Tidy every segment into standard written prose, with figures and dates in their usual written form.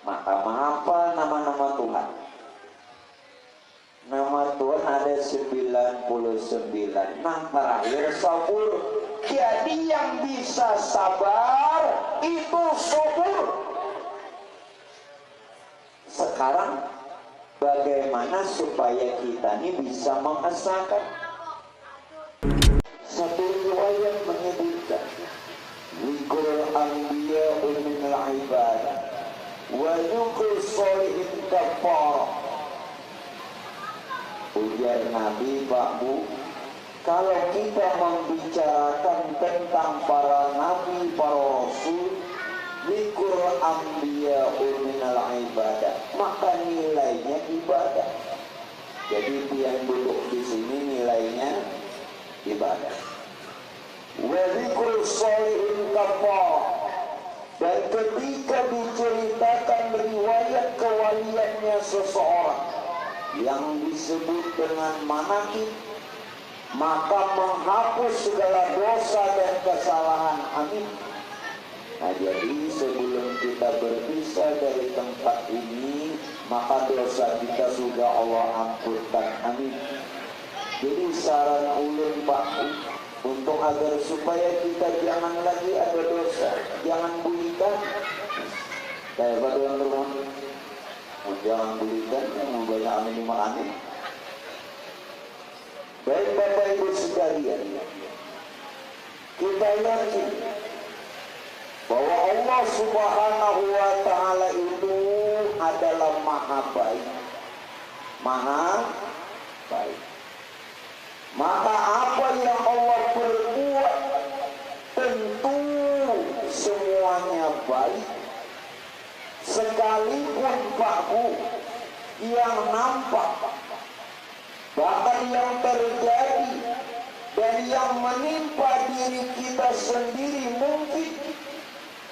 Maka menghafal nama-nama Tuhan. Nama Tuhan ada 99. Nah terakhir sabur. Jadi yang bisa sabar itu sabur. Sekarang bagaimana supaya kita ini bisa mengesahkan? Satu riwayat menyebutkan Wikul anbiya minal ibadah wa yukul sholihin kafar. Ujar Nabi, Pak Bu, kalau kita membicarakan tentang para nabi, para rasul, Wikul anbiya minal ibadah, maka nilainya ibadah. Jadi yang duduk di sini nilainya ibadah. Wazikul sholihin kafar. Dan ketika diceritakan riwayat kewaliannya seseorang yang disebut dengan manakib, maka menghapus segala dosa dan kesalahan. Amin. Nah jadi sebelum kita berpisah dari tempat ini, maka dosa kita sudah Allah ampunkan. Amin. Jadi saran ulun Pak, untuk agar supaya kita jangan lagi ada dosa, jangan bulikan. Kayak pada yang rumah, jangan bulikan, yang banyak amin amin. Baik Bapak Ibu sekalian, kita yakin bahwa Allah Subhanahu wa Ta'ala itu adalah maha baik, maha baik. Maka apa yang Allah perbuat tentu semuanya baik. Sekalipun Pak Bu yang nampak, bahkan yang terjadi dan yang menimpa diri kita sendiri mungkin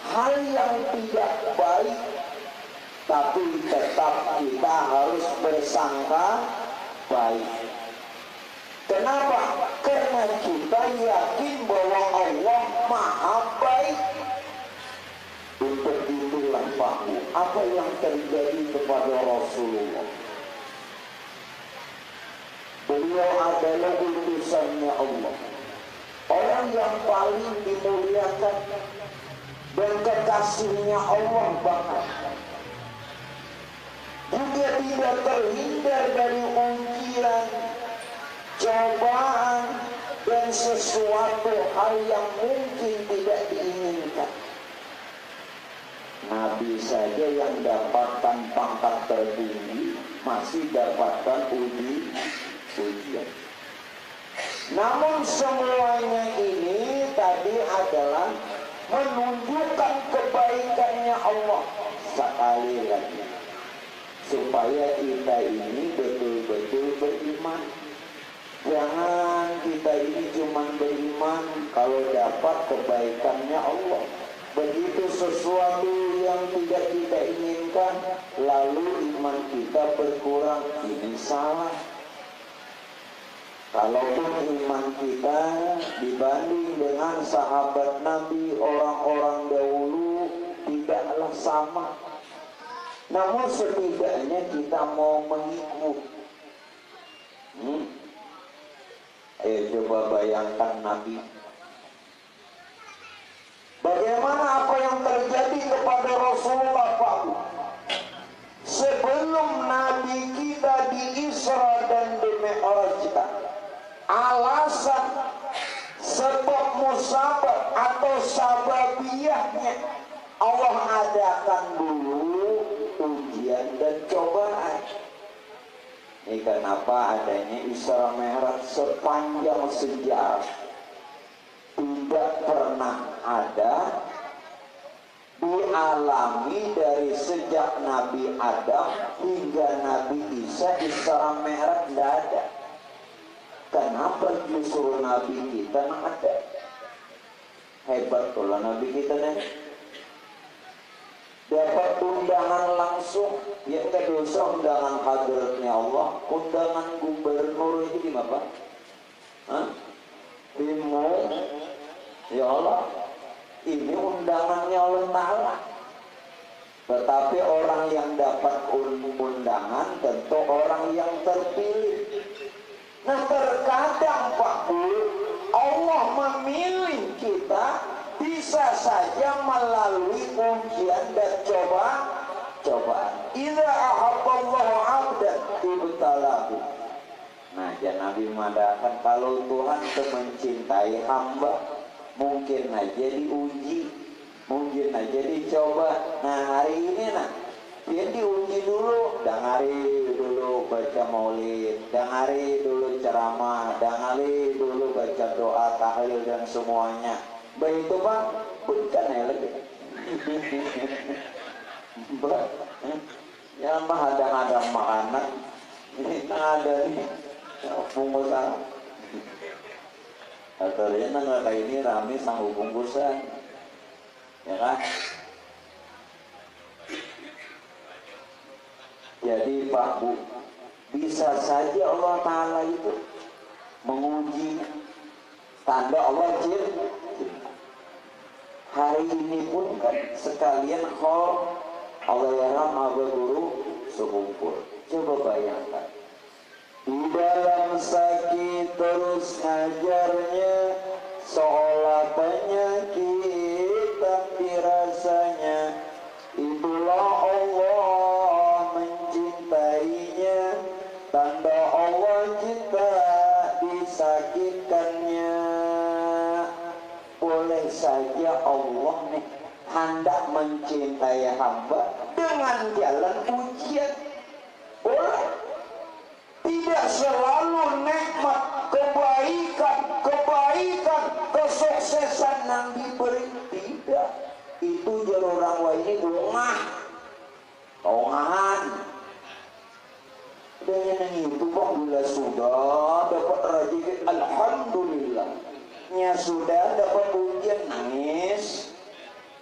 hal yang tidak baik, tapi tetap kita harus bersangka baik. Kenapa? Karena kita yakin bahwa Allah maha baik. Untuk itulah Pak Bu, apa yang terjadi kepada Rasulullah? Beliau adalah utusannya Allah, orang yang paling dimuliakan dan kekasihnya Allah bahkan. Juga tidak terhindar dari ujian, cobaan, dan sesuatu hal yang mungkin tidak diinginkan. Nabi saja yang dapatkan pangkat tertinggi masih dapatkan ujian. Namun semuanya ini tadi adalah menunjukkan kebaikannya Allah sekali lagi, supaya kita ini betul-betul beriman. Jangan kita ini cuma beriman kalau dapat kebaikannya Allah. Begitu sesuatu yang tidak kita inginkan, lalu iman kita berkurang, ini salah. Kalaupun iman kita dibanding dengan sahabat Nabi, orang-orang dahulu, tidaklah sama. Namun setidaknya kita mau mengikut. Coba bayangkan Nabi. Bagaimana apa yang terjadi kepada Rasulullah Pak? Sebelum Nabi kita di Isra dan di Mi'rajkan, alasan sebab musabab atau sababiyahnya Allah adakan dulu ujian dan cobaan. Ini kenapa adanya Isra Mi'raj sepanjang sejarah tidak pernah ada dialami dari sejak Nabi Adam hingga Nabi Isa. Isra Mi'raj tidak ada. Kenapa justru Nabi kita ada? Hebat kalau Nabi kita nih dapat undangan langsung. Yang kedua undangan hadratnya Allah, undangan gubernur itu di mana? Bimo, ya Allah, ini undangannya Allah Ta'ala. Tetapi orang yang dapat undangan tentu orang yang terpilih. Nah terkadang Pak Bu, Allah memilih kita bisa saja melalui ujian dan cobaan. Idza ahabballahu 'abdan ibtalahu. Nah, Nabi mengatakan kalau Tuhan mencintai hamba, mungkin aja diuji, mungkin aja dicoba. Nah hari ini dia diuji dulu, hari dulu baca maulid, hari dulu ceramah, hari dulu baca doa tahlil dan semuanya. Begitu Pak, bukan ya lagi. Ya mah ada makanan, ini ada nih bungkusan. Akhirnya nggak kayak ini rame sanggup bungkusan, ya kan? Jadi Pak Bu, bisa saja Allah Ta'ala itu menguji tanda Allah cinta. Hari ini pun kan sekalian khol Allah yaram Abah Guru sekumpul. Coba bayangkan, di dalam sakit terus ngajarnya, seolah penyakit tapi rasanya. Itulah Allah mencintainya, tanda Allah cinta disakitkannya. Boleh saja Allah nih hendak mencintai hamba dengan jalan ujian. Boleh. Tidak selalu nikmat, kebaikan, kesuksesan yang diberi. Tidak. Itu jalur orang ini dongah, tongahan. Dan yang itu Pak, bila sudah dapat rezeki, alhamdulillah. Nya sudah dapat ujian, nangis.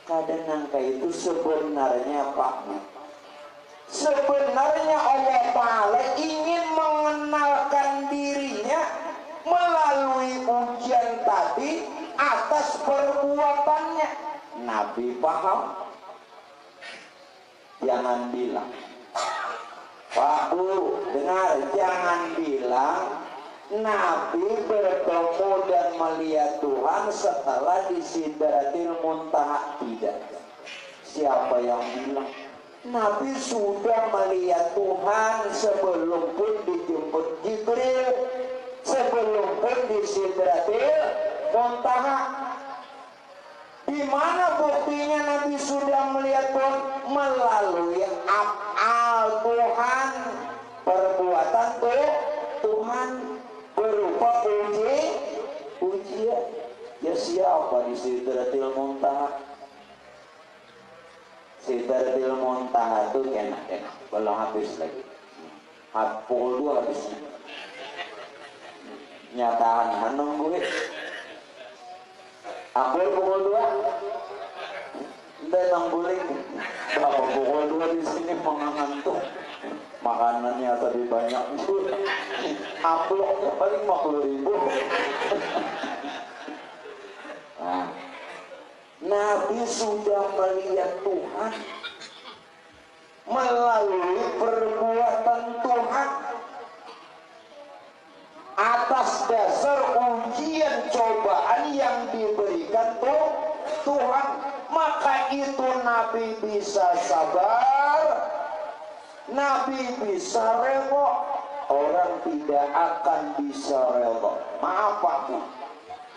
Kadang nangka itu sebenarnya Pak, sebenarnya Allah Ta'ala ingin mengenalkan dirinya melalui ujian tadi atas perbuatannya. Nabi paham. Jangan bilang, Pak Bu, dengar, jangan bilang Nabi bertemu dan melihat Tuhan setelah di Sidratil Muntaha. Tidak. Siapa yang bilang? Nabi sudah melihat Tuhan sebelum pun dijemput Jibril, sebelum pun di Sidratil Muntaha. Di mana buktinya Nabi sudah melihat Tuhan? Melalui af'al Tuhan, perbuatan Tuhan berupa ujian. Ya siapa di Sidratil Muntaha? Sidratil Muntaha itu enak, belum habis lagi. Pukul 2 habisnya. Nyataan nunggu. Aku pukul 2. Entah nungguin. Berapa pukul 2 di sini mengantuk. Makanannya tadi banyak. Amplopnya paling 50.000. Nah, Nabi sudah melihat Tuhan melalui perbuatan Tuhan atas dasar ujian cobaan yang diberikan Tuhan. Maka itu Nabi bisa sabar, Nabi bisa rela. Orang tidak akan bisa rela. Maaf Pak Bu,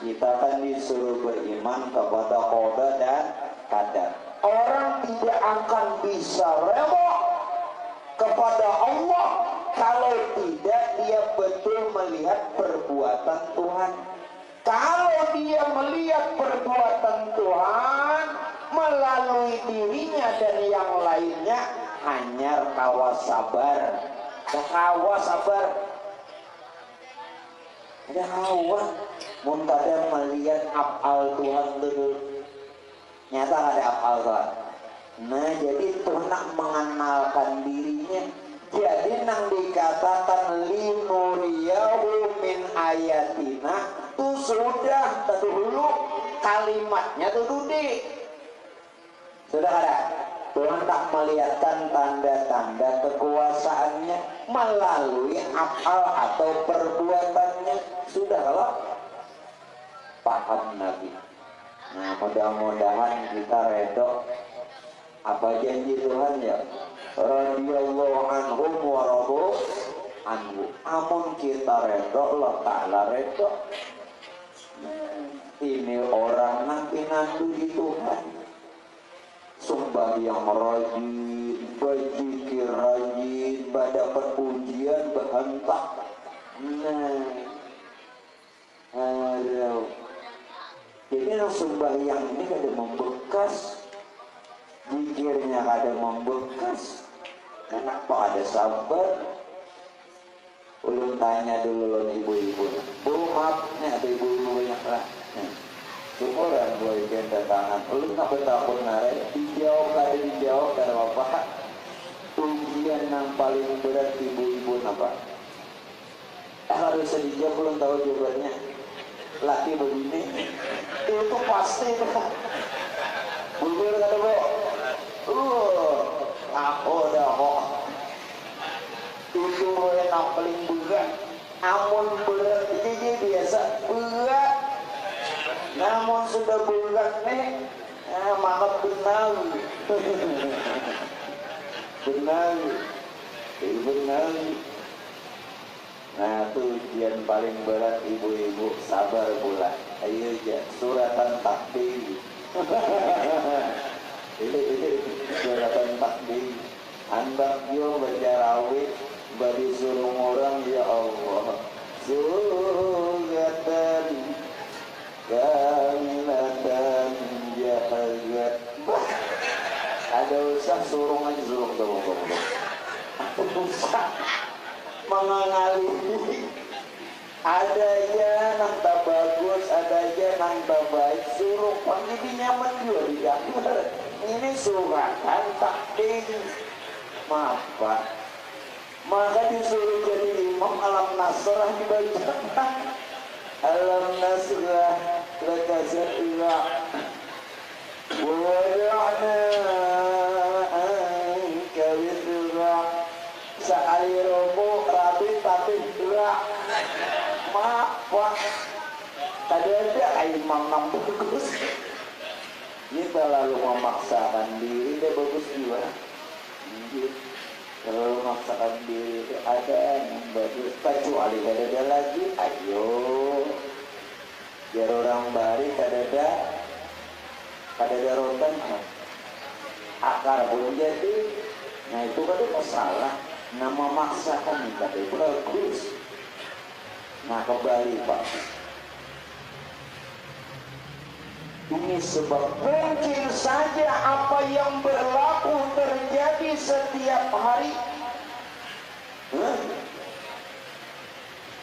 kita kan disuruh beriman kepada qada dan qadar. Orang tidak akan bisa rela kepada Allah kalau tidak dia betul melihat perbuatan Tuhan. Kalau dia melihat perbuatan Tuhan melalui dirinya dan yang lainnya, hanya kawa sabar. Kawa sabar. Ada kawa muntadah melihat af'al Tuhan dulu. Nyata ada af'al Tuhan. Nah jadi Tuhan mengenalkan dirinya. Jadi nang dikatakan linuriyahu min ayatina itu sudah dulu kalimatnya tuh sudah ada. Tuhan tak melihatkan tanda-tanda kekuasaannya melalui afal atau perbuatannya. Sudahlah, paham Nabi. Nah, mudah-mudahan kita redho apa janji Tuhan ya, radhiyallahu anhum wa radu anhu. Amun kita redho, Allah Ta'ala redho. Ini orang nanti di Tuhan, sembahyang rajin, berzikir rajin, pada perpujian berhentak. Jadi yang sembahyang ini kada membekas, zikirnya kada membekas. Kenapa ada sabar? Ulun tanya dulu ibu-ibu, bu maaf nih ada ibu-ibu banyak lah. Syukuran gue ikan tangan. Ulun ngapa takut narik? Dijawab kada apa. Ujian yang paling berat ibu-ibu apa? Harus dijawab, belum tahu jawabannya. Laki begini, itu pasti kan. Bujur kata bu, aku dah kok. Itu yang paling berat. Amun berat jadi biasa berat. Namun sudah berat nih, maaf benar. Benar. Nah, itu ujian paling berat ibu-ibu, sabar pula. Ayo aja, suratan takbir. Ini suratan takbir. Andak yo berjarawih, bagi suruh orang ya Allah. Suratan kamilatan jahagat. Ada usah suruh aja suruh. Usah mengalami, ada aja nang tak bagus, ada aja nang tak baik, suruh jadi nyaman juga di gambar. Ini suratan takdir, maaf Pak, maka disuruh jadi imam alam nasrah dibaca. Alam nasrah lakazatullah wada'na anka wizra sa'ali robo rabi tapi dua maaf Pak, tadi ada imam yang bagus. Kita lalu memaksakan diri, dia bagus juga. Kalau memaksakan diri ada yang bagus, kecuali ada lagi, ayo biar orang bari kadada rotan akar belum jadi. Nah itu kan masalah, nama memaksakan tapi itu bagus. Nah kembali Pak, ini sebab mungkin saja apa yang berlaku terjadi setiap hari.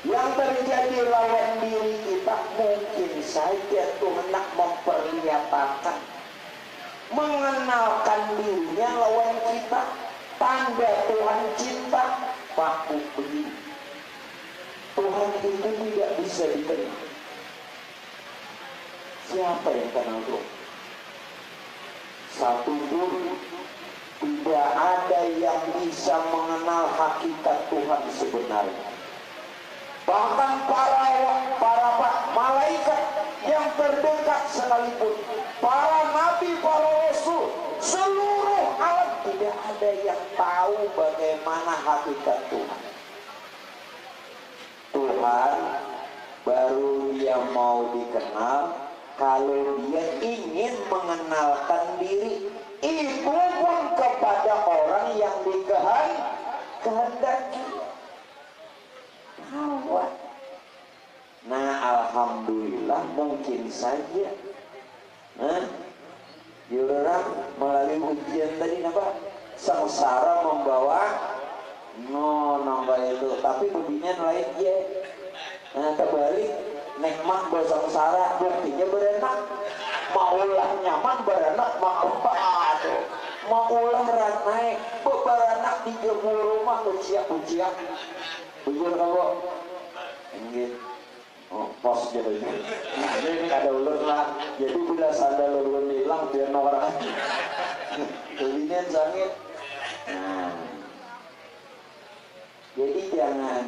Yang terjadi lawan diri kita mungkin saja Tuhan nak memperlihatkan, mengenalkan dirinya lawan kita, tanda Tuhan cinta. Pak Upri, Tuhan itu tidak bisa dikenal. Siapa yang kenal Tuhan? Satu pun tidak ada yang bisa mengenal hakikat Tuhan sebenarnya. Bahkan para malaikat yang terdekat sekalipun, para nabi, para rasul, seluruh alam tidak ada yang tahu bagaimana hakikat Tuhan. Tuhan baru dia mau dikenal kalau dia ingin mengenalkan diri, itu pun kepada orang yang dikehendaki. Nah alhamdulillah mungkin saja orang melalui ujian tadi apa sengsara membawa nambah itu, tapi buktinya lain ya. Nah terbalik nikmat bersengsara buktinya berenak, maulah nyaman berenak maulah naik beranak di rumah ujian bujur kalau enggak pos gitu. Ini ada ulun lah. Jadi bila sandal ulun hilang biar orang kelinian sangit. Nah, jadi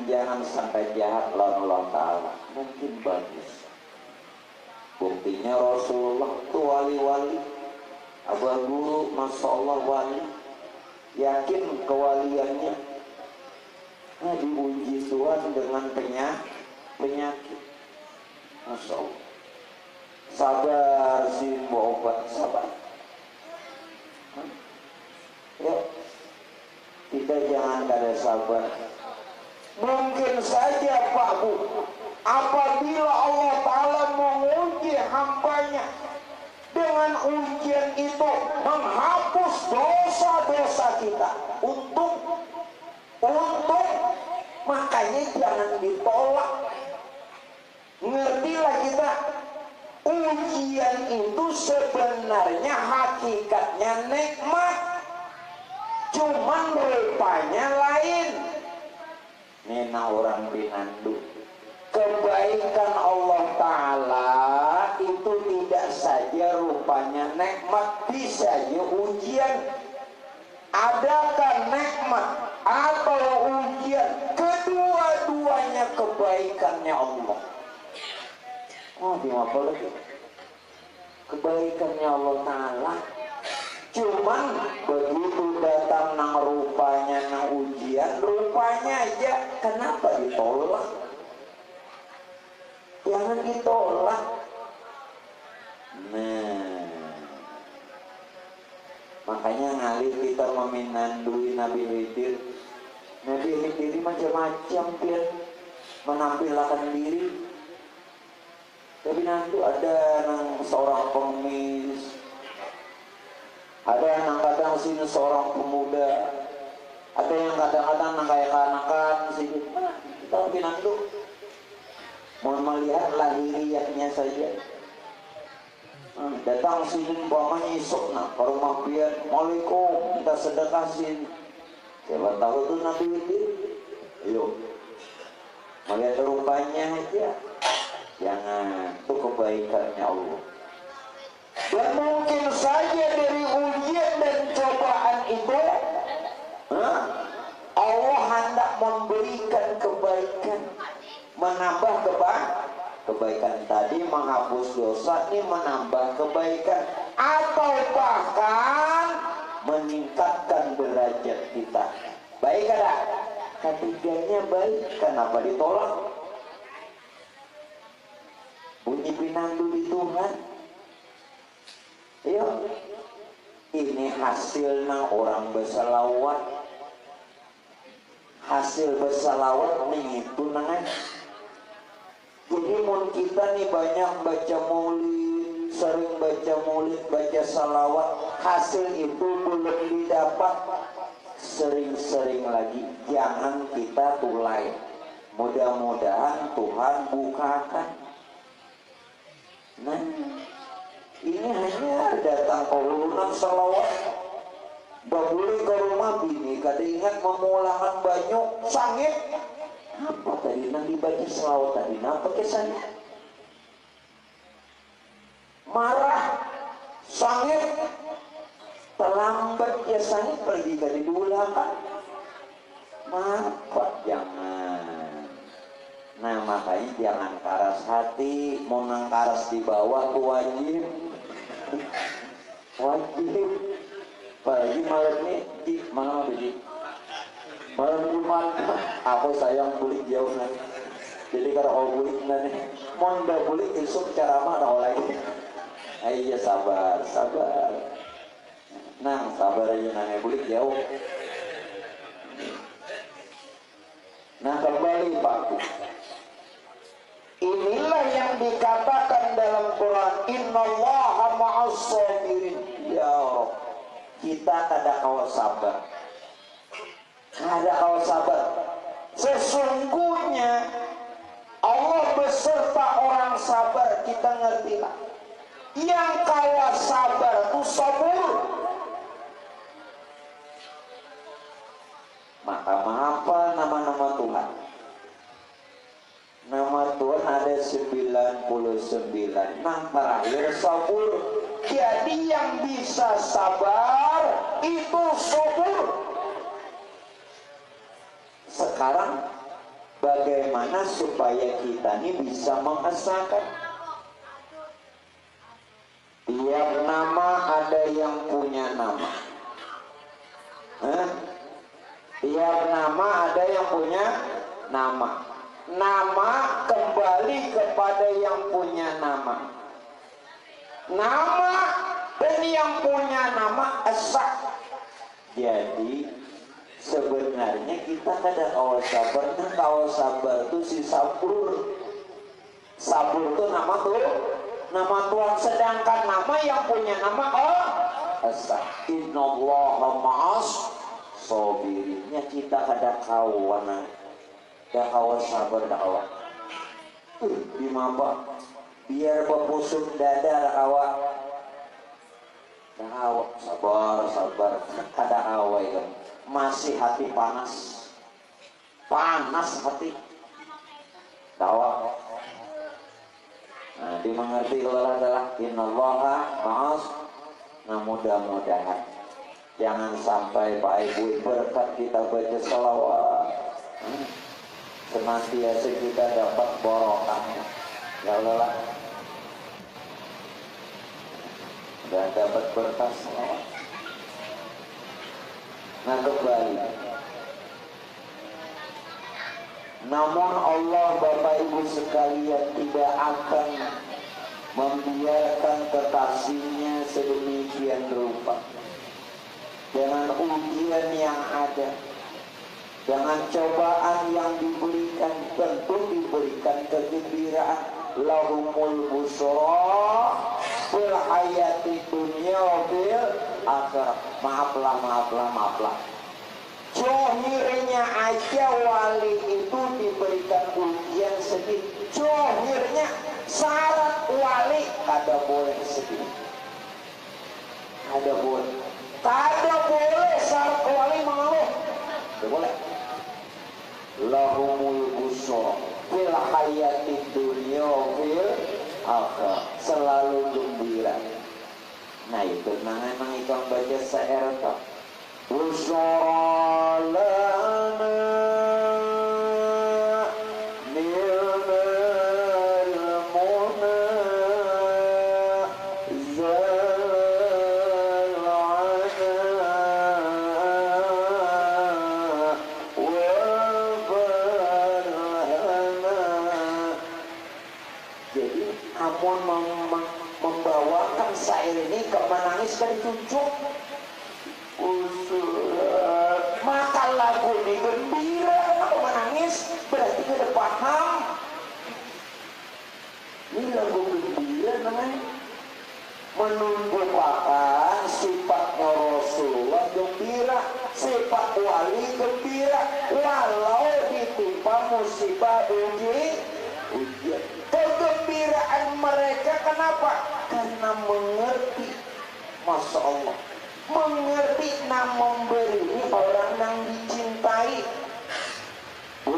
jangan sampai jahat lawan Allah Ta'ala. Mungkin bagus. Buktinya Rasulullah itu wali-wali, abah guru, masya Allah wali, yakin kewaliannya. Nah, diuji Tuhan dengan penyakit, masya Allah. Sabar sih mau obat, sabar. Yuk, kita jangan kada sabar. Mungkin saja Pak Bu, apabila Allah Ta'ala menguji hambanya, dengan ujian itu menghapus dosa-dosa kita, untuk makanya jangan ditolak. Ngertilah kita, ujian itu sebenarnya hakikatnya nikmat, cuman rupanya lain. Nena orang pinandu, kebaikan Allah Ta'ala itu tidak saja rupanya nikmat, bisa saja ujian. Adakah nikmat atau ujian? Kedua-duanya kebaikannya Allah. Oh, apa lagi? Kebaikannya Allah Ta'ala. Cuman begitu datang nang rupanya nang ujian, rupanya aja kenapa ditolak? Jangan ditolak. Nah, makanya ngalih kita meminandui Nabi Khidir. Nabi Khidir macam-macam dia menampilkan diri. Tapi nanti ada nang seorang pengemis, ada yang kadang sini seorang pemuda, ada yang kadang-kadang nang kayak kanakan sedikit. Kita pinandu mau melihat lahiriahnya saja. Datang sini umpamanya isuk nah ke rumah biar Assalamualaikum kita sedekahin. Siapa tahu tuh Nabi itu. Ayo melihat rupanya aja. Jangan, itu kebaikannya Allah. Dan mungkin saja dari ujian dan cobaan itu Allah hendak memberikan kebaikan, menambah kebaikan tadi, menghapus dosa ini menambah kebaikan, atau bahkan meningkatkan derajat kita. Baik ada? Ketiganya baik, kenapa ditolak? Bunyi pinandu di Tuhan. Ayo, ini hasilnya orang berselawat. Hasil berselawat nih itu nangan. Jadi mun kita nih banyak baca maulid, sering baca maulid, baca salawat, hasil itu belum didapat. Sering-sering lagi, jangan kita tulai. Mudah-mudahan Tuhan bukakan. Nah, ini hanya datang ke ulunan salawat. Boleh ke rumah bini, kada ingat memulangkan banyak sangit. Apa tadi nanti baca salawat tadi? Apa kesannya? Marah, sangit, terlambat ya sangit pergi kada diulangkan. Maaf, jangan. Nah makanya jangan karas hati, mau nang karas di bawah tuh wajib. Apalagi malam ini, malam apa sih? Malam Jumat, aku sayang bulik jauh nanti. Jadi kalau kau bulik nanti, mau ndak bulik esok cara mana lagi? Iya sabar. Nah sabar aja nanya bulik jauh. Nah kembali Pak. Inilah yang dikatakan dalam Quran, innallaha ma'as sabirin. Ya Allah, kita kada kau sabar. Sesungguhnya Allah beserta orang sabar. Kita ngertilah. Yang kau sabar itu sabur. Maka apa nama-nama Tuhan? Nama Tuhan ada 99. Nah terakhir sabur. Jadi yang bisa sabar itu sabur. Sekarang bagaimana supaya kita ini bisa mengesahkan? Tiap nama ada yang punya nama. Tiap nama ada yang punya nama. Nama kembali kepada yang punya nama. Nama dan yang punya nama esa. Jadi sebenarnya kita kada kawal sabar. Nah kawal sabar itu si sabur. Sabur itu nama tuh, nama Tuhan. Sedangkan nama yang punya nama esa. Innallaha ma'as sobirinnya. Kita kada kawan. Dah kawal sabar dah kawan. Di mabak biar pepusuk dada awak. Dah awak sabar kada awai kan. Masih hati panas hati awak. Nah dimengerti kalau adalah innallaha ma'as. Nah mudah-mudahan jangan sampai Pak Ibu berkat kita baca selawat senantiasa kita dapat barokahnya. Ya Allah lah, dan dapat berkah selawat. Nah kembali, namun Allah Bapak Ibu sekalian tidak akan membiarkan kekasihnya sedemikian rupa dengan ujian yang ada, dengan cobaan yang diberikan. Tentu diberikan kegembiraan. Lahumul busra fil hayati dunya bil akhirah. Maaflah. Johirnya aja wali itu diberikan ujian sedih. Johirnya syarat wali kada boleh sedih. Kada boleh syarat wali mengeluh. Tidak boleh. Lahumul busra fil hayati dunya bil akhirah. Selalu gembira. Nah itu memang ikon baca syair tak. Busra lana nilmal muna zal'ana wabarhana. Jadi amun membawakan syair ini ke menangis kan ditunjuk. Maka lagu ini gembira. Kalau menangis berarti kita paham. Ini lagu gembira namanya. Menunjukkan sifatnya Rasulullah gembira, sifat wali gembira, walau ditimpa musibah ujian. Kegembiraan mereka kenapa? Karena mengerti, Masya Allah, mengerti dan memberi orang yang dicintai. Bu,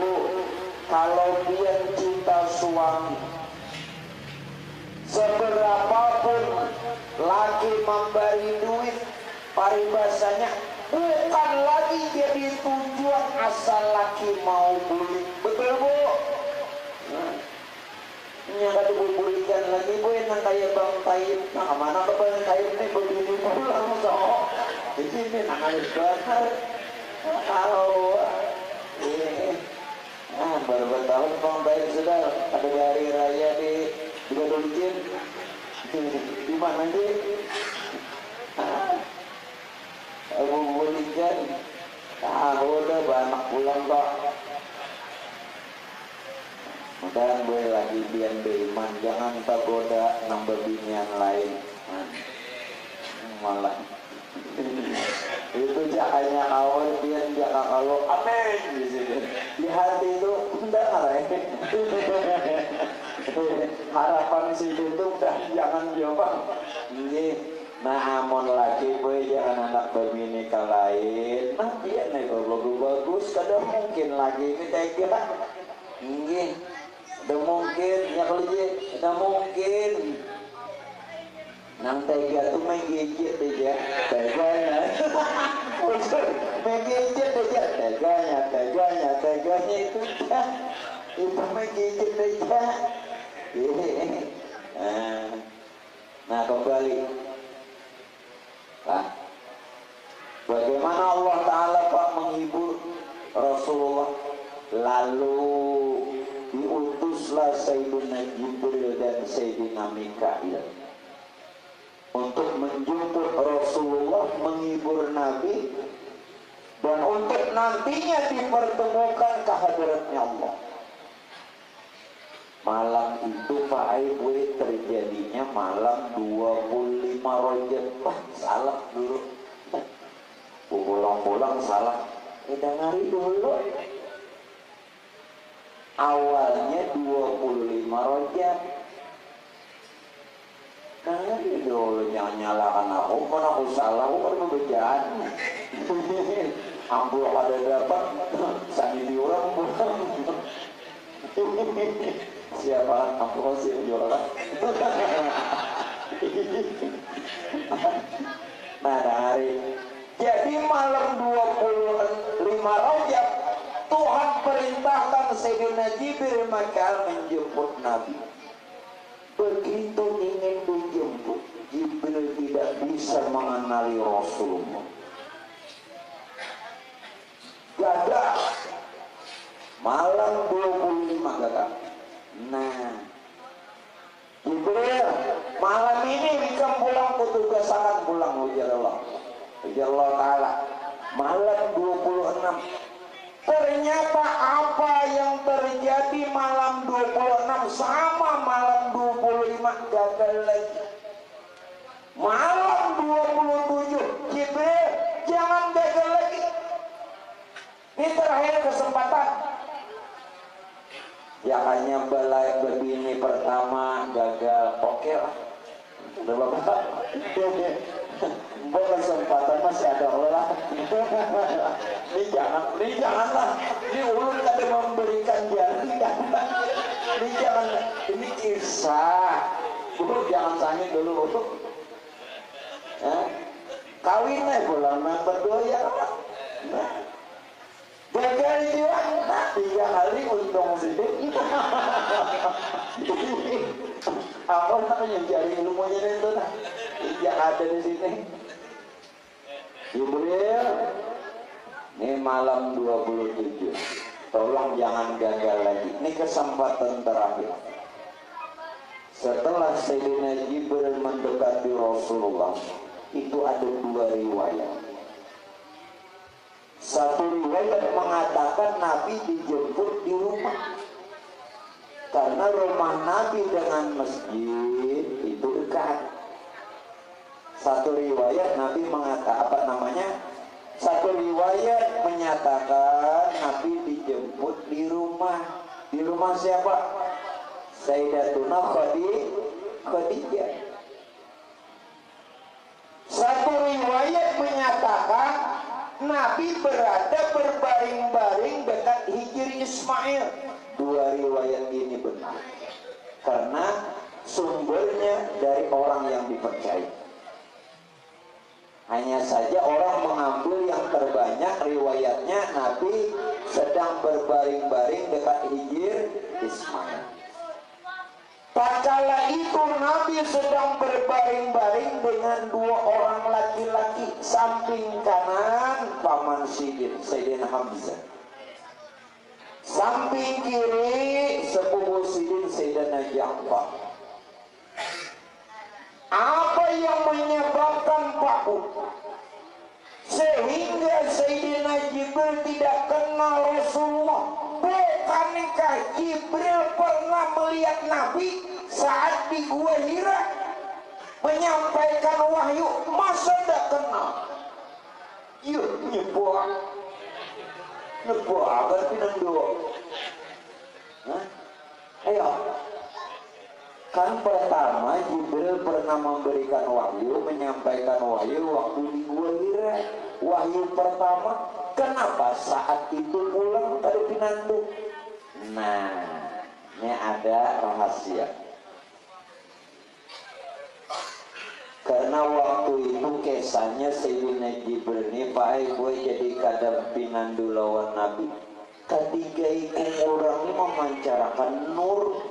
kalau dia cinta suami, seberapapun laki memberi duit, paribasanya bukan lagi jadi tujuan asal laki mau beli. Betul bu? Yang kata berikan lagi bu, yang kayak Bang Taib. Nah mana ke Bang Taib nih begini pulang so. Di sini nangis banget. Kalau baru bertahun Bang Taib sudah ada hari raya di Gadolkin. Di mana sih? Aku berikan. Udah banyak pulang kok. Dan boleh lagi biar beriman, jangan tergoda nambah bini yang lain. Malah itu hanya awal biar jangan kalau amin di sini. Di hati itu enggak harapan situ itu udah jangan jawab. Ini nah amon lagi boy jangan anak berbini ke lain. Nah dia nih kalau bagus kadang mungkin lagi ini kayak kita. Ini Udah mungkin, ya kalau dia, udah mungkin. Nang tega tuh main gadget aja, teganya. Main gadget aja, teganya itu dah. Itu main gadget aja. Nah kembali, Pak. Bagaimana Allah Ta'ala Pak menghibur Rasulullah, lalu diutuslah Sayyidina Jibril dan Sayyidina Mikail untuk menjemput Rasulullah, menghibur Nabi, dan untuk nantinya dipertemukan kehadiratnya Allah. Malam itu Pak Ibu terjadinya malam 25 Rajab. Wah, salah dulu. Pulang-pulang salah. Kita ngari dulu. Awalnya 25 Rajab. Nah, dulu jangan nyalakan aku, kan aku salah, aku kan ngebejaan. Ampul ada dapat, sani diulang pulang. Siapa? Ampul sih diulang. Nah, hari jadi malam 25 Rajab Tuhan perintahkan Sayyidina Jibril maka menjemput Nabi. Begitu ingin dijemput, Jibril tidak bisa mengenali Rasulullah. Gagal. Malam 25 gagal. Nah, Jibril, malam ini bisa pulang petugas akan pulang ujarlah Ta'ala. Malam 26. Ternyata apa yang terjadi malam 26 sama malam 25 gagal lagi. Malam 27 Jibril, jangan gagal lagi. Ini terakhir kesempatan. Ya hanya belai begini pertama gagal, oke lah. Udah bapak. Kesempatan masih ada lah. Ini janganlah. Ini ulun tadi memberikan janji. Ini jangan. Ini kisah. Dulu jangan tanya dulu. Kawin lah pulang berdua ya. Gagal juga. 3 hari untung sedikit. Apa namanya jari ilmunya itu nah. Yang ada di sini. Jibril, ini malam 27. Tolong jangan gagal lagi. Ini kesempatan terakhir. Setelah Sayyidina Jibril mendekati Rasulullah, itu ada 2 riwayat. Satu riwayat mengatakan Nabi dijemput di rumah. Karena rumah Nabi dengan masjid itu dekat. Satu riwayat Nabi mengatakan satu riwayat menyatakan Nabi dijemput di rumah. Di rumah siapa? Sayyidatuna Khadijah. Satu riwayat menyatakan Nabi berada berbaring-baring dekat hijri Ismail. 2 riwayat ini benar karena sumbernya dari orang yang dipercaya. Hanya saja orang mengambil yang terbanyak riwayatnya Nabi sedang berbaring-baring dekat hijir Ismail. Tatkala itu Nabi sedang berbaring-baring dengan 2 orang laki-laki. Samping kanan paman Sayyidina Hamzah. Samping kiri sepupu Sayyidina Ja'far. Apa yang menyebabkan Pak sehingga Sayyidina Jibril tidak kenal Rasulullah? Bukankah Jibril pernah melihat Nabi saat di Gua Hira menyampaikan wahyu? Masa tidak kenal? Yuk nyebuah agar pinang dua. Ayo. Kan pertama Jibril pernah memberikan wahyu, menyampaikan wahyu waktu di Gua Hira. Wahyu pertama, kenapa saat itu pulang dari Pinandu? Nah, Ini ada rahasia. Karena waktu itu kisahnya Sayyidina Jibril ini Pak gue jadi kadang pinandu lawan Nabi. Ketiga ikut orang ini memancarkan nur.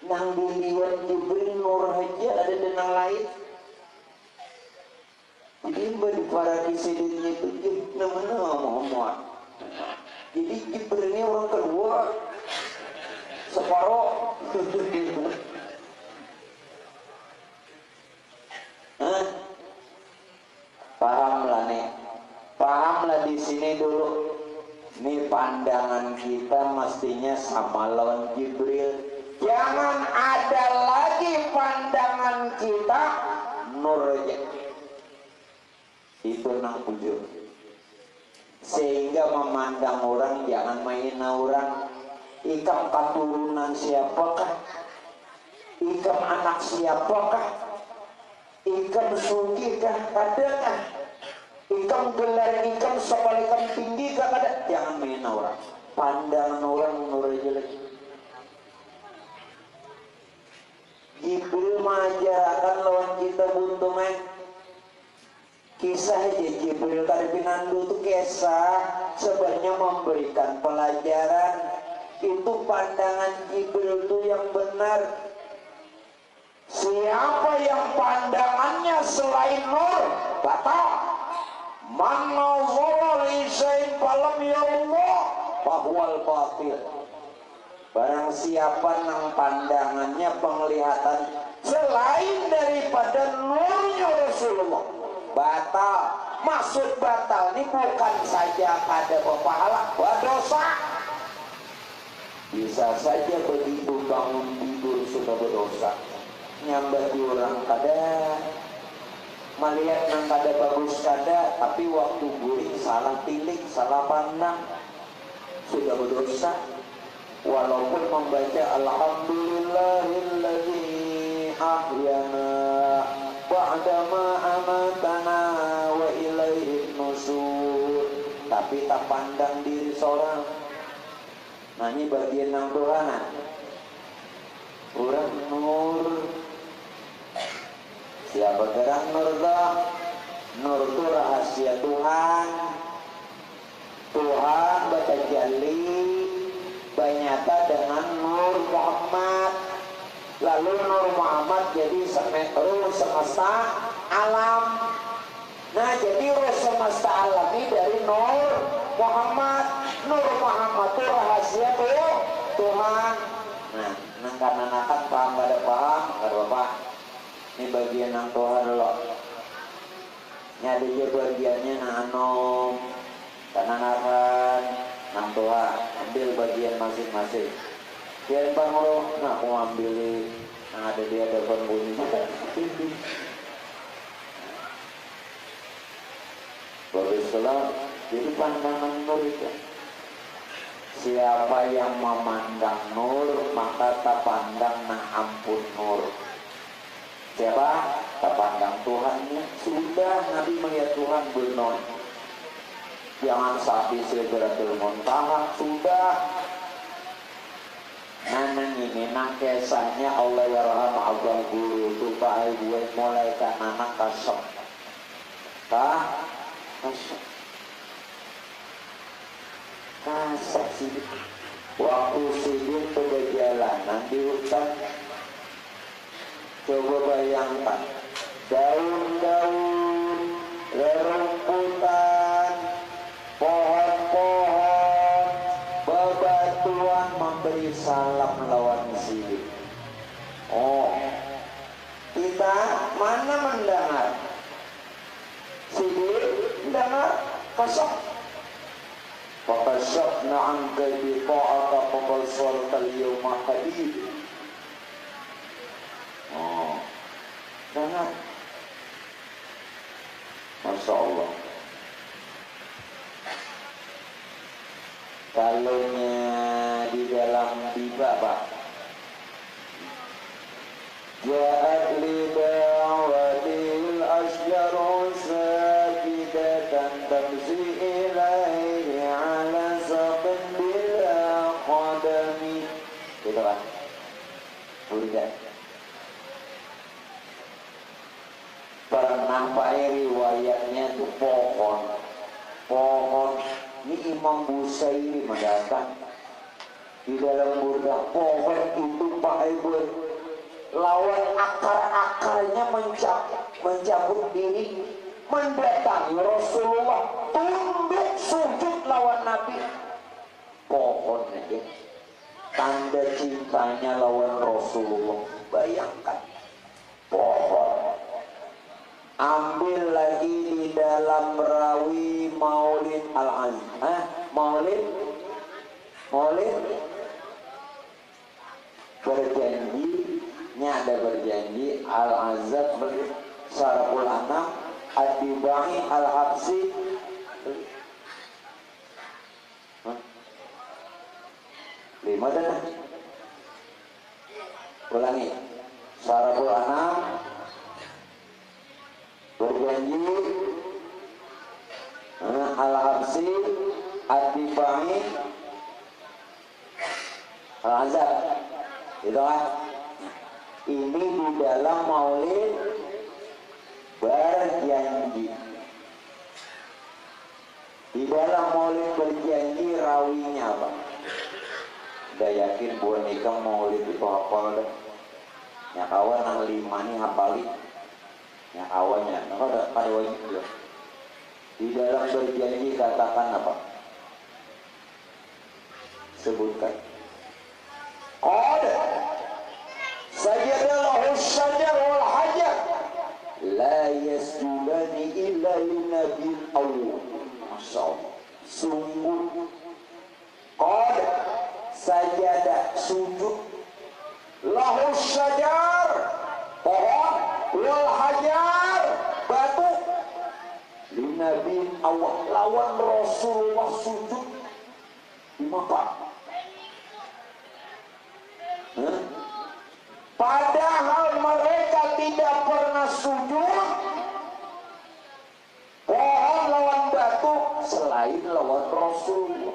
Nang dilihat Jibril nur aja ada denang lain. Jadi bagi para disiden itu namanya Muhammad. Jadi Jibril ini orang kedua. Separuh. Pahamlah nih. Pahamlah di sini dulu. Nih pandangan kita mestinya sama lawan Jibril. Jangan ada lagi pandangan kita nur aja. Itu nang ujung. Sehingga memandang orang jangan main orang. Ikam keturunan siapakah? Ikam anak siapakah? Ikam sugihkah? Adakah? Ikam gelar ikam sekolah ikam tinggi kah ada? Jangan main orang. Pandangan orang nur jelek. Jibril mengajarkan lawan kita buntungan. Kisah aja Jibril tadi pinandu itu kisah sebenarnya memberikan pelajaran. Itu pandangan Jibril itu yang benar. Siapa yang pandangannya selain nur batal. Man nazara li syai'in falam yarallah fahuwal batil. Barang siapa yang pandangannya penglihatan selain daripada nurnya Rasulullah batal. Maksud batal ini bukan saja pada berpahala berdosa. Bisa saja begitu bangun tidur sudah berdosa. Nyambat di orang kada, melihat nang kada bagus kada, tapi waktu guring salah pilih, salah pandang, sudah berdosa. Walaupun membaca Alhamdulillahilladzi ahyana ba'dama amatana wa ilaihin nusur, tapi tak pandang diri seorang. Nah ini bagian yang Tuhan. Orang nur. Siapa gerak nur dah? Nur itu rahasia Tuhan. Tuhan bertajalli banyata dengan nur Muhammad. Lalu nur Muhammad jadi semesta alam. Nah jadi roh semesta alam ini dari nur Muhammad. Nur Muhammad itu rahasia Tuhan. Nah, karena akan paham pada paham, kada Bapak. Ini bagian yang Tuhan loh. Ini ada juga bagiannya nang anom, karena akan nang Tuhan. Ambil bagian masing-masing. Dia bang lo, nah aku ambil yang ada di hadapan bunyi. Bagus selam. Jadi pandangan nur itu. Siapa yang memandang nur maka tak pandang nah ampun nur. Siapa? Tak pandang Tuhannya. Sudah Nabi melihat Tuhan benar. Jangan sabi Sidratul Muntaha. Sudah. Nah ini nang kisahnya Allah yarham abang guru tu pak gue mulai kan anak kasok. Kasok. Kasak sih. Waktu sibuk perjalanan di hutan. Coba bayangkan daun-daun, rerumputan, pohon-pohon, bebatuan memberi salam lawan sibuk. Oh, kita mana mendengar? Sibuk mendengar kosong. Fakashafna anka biqa'aka fabasarka al-yawma hadid. Oh, dengar. Masya Allah. Kalaunya di dalam tiba Pak, ja'at li da'watil asjaru sakidatan tamsi ilaihi ala saqin bila qadami. Ini Imam Busairi mendatang di dalam burda pohon itu Pak Ibu lawan akar-akarnya mencabut diri mendatangi Rasulullah, tunduk sujud lawan Nabi. Pohon aja tanda cintanya lawan Rasulullah. Bayangkan pohon. Ambil lagi di dalam rawi Maulid Al-Azhar, Maulid berjanjinya, ada berjanji Al-Azhar Syarahul Anam Ad-Dibai Al-Habsi. Lima dah. Ulangi. Syarahul Anam berjanji Al-Habsi Ad-Dibai Al-Azhar. Itu kan. Ini di dalam Maulid berjanji. Di dalam Maulid berjanji rawinya apa? Udah yakin buat nikah Maulid itu hafal dah. Yang kawan yang 5 nih hafalin. Yang awalnya, nah ada wajib juga. Di dalam berjanji katakan apa? Sebutkan. Qad sajadalahu syajar wal hajar la yasjudani illa linabil awwal. Masya Allah. Sungguh qad sajada sujud lahu syajar pohon wal hajar batu linabil awwal lawan Rasulullah sujud di Makkah. Padahal mereka tidak pernah sujud pohon lawan batu selain lawan Rasulullah.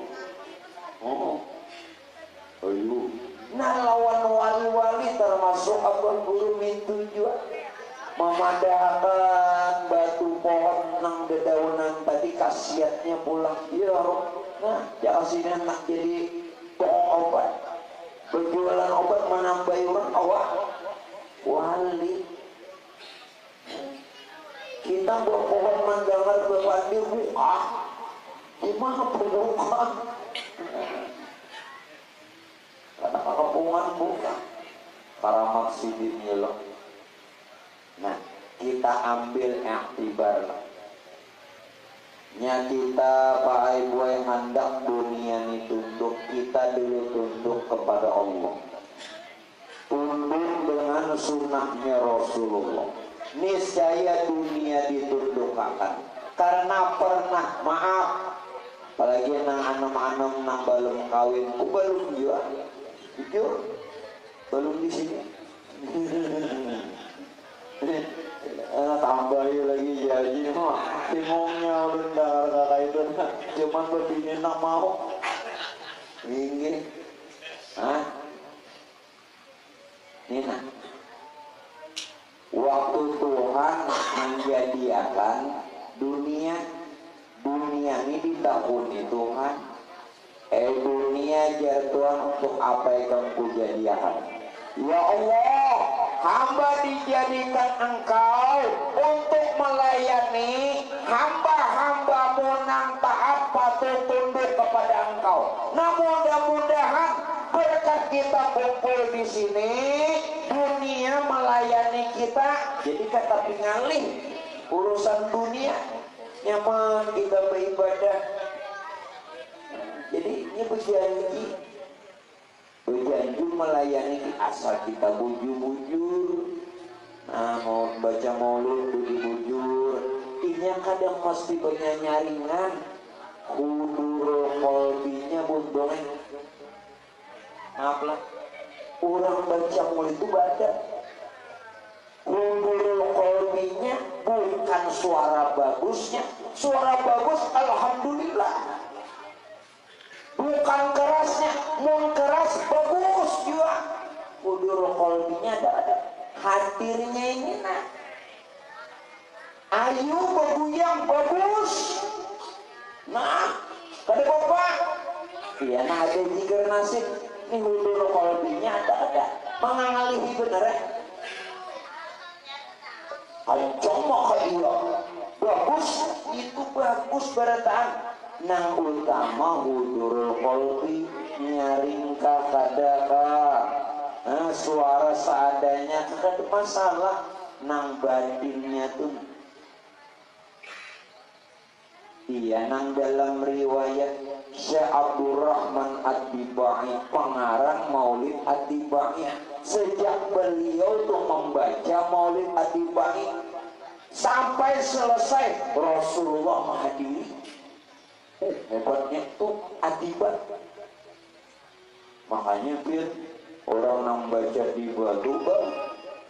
Nah lawan wali-wali termasuk Abdul Guru min tujuan memadahkan batu pohon nang dedaunan tadi khasiatnya pulang ya Rob. Nah jangan sini nak jadi pohon obat, berjualan obat menambah orang awak wali. Kita buat pohon manggangan berpandi gimana pelukan karena kepungan bukan karamat sidinnya loh. Nah kita ambil iktibar nya kita Pak Ibu yang hendak dunia ini tunduk, kita dulu tunduk kepada Allah, tunduk dengan sunnahnya Rasulullah. Niscaya dunia ditundukkan karena pernah maaf apalagi nang anem-anem nang belum kawin belum juga jujur belum di sini. Tambahin lagi jadi mah timongnya rendah kakak itu cuman begini nak mau ingin Nina waktu Tuhan menjadikan dunia ini ditahuni Tuhan dunia jatuhan untuk apa yang kau jadikan. Ya Allah, hamba dijadikan Engkau untuk melayani hamba-hambamu nang taat patuh tunduk kepada Engkau. Nah mudah-mudahan berkat kita kumpul di sini, dunia melayani kita, jadi kata pingalih urusan dunia nyaman kita beribadah. Jadi ini berjanji melayani asal kita bujur-bujur. Nah mau baca maulid bujur-bujur ini kadang mesti banyak nyaringan kudur kolbinya bundong. Maaf lah orang baca maulid itu baca kudur kolbinya bukan suara bagusnya. Suara bagus alhamdulillah, bukan kerasnya. Mun keras bagus juga kudur kolbinya ada hadirnya ini nah ayu beguyang bagus. Nah kadang Iya, nah ada zikir nasib ini hudul kolbinya ada mengalihi bener ya. Ancong mah iya bagus, itu bagus berataan nang utama hudul kolbi nyaring kakadaka suara seadanya kakak masalah nang batinnya tuh. Iya, nang dalam riwayat Syekh Abdurrahman At-Tibai pengarang Maulid At-Tibai, sejak beliau tuh membaca Maulid At-Tibai sampai selesai Rasulullah menghadiri. Hebatnya tuh At-Tibai. Makanya biar orang nang baca di Baluba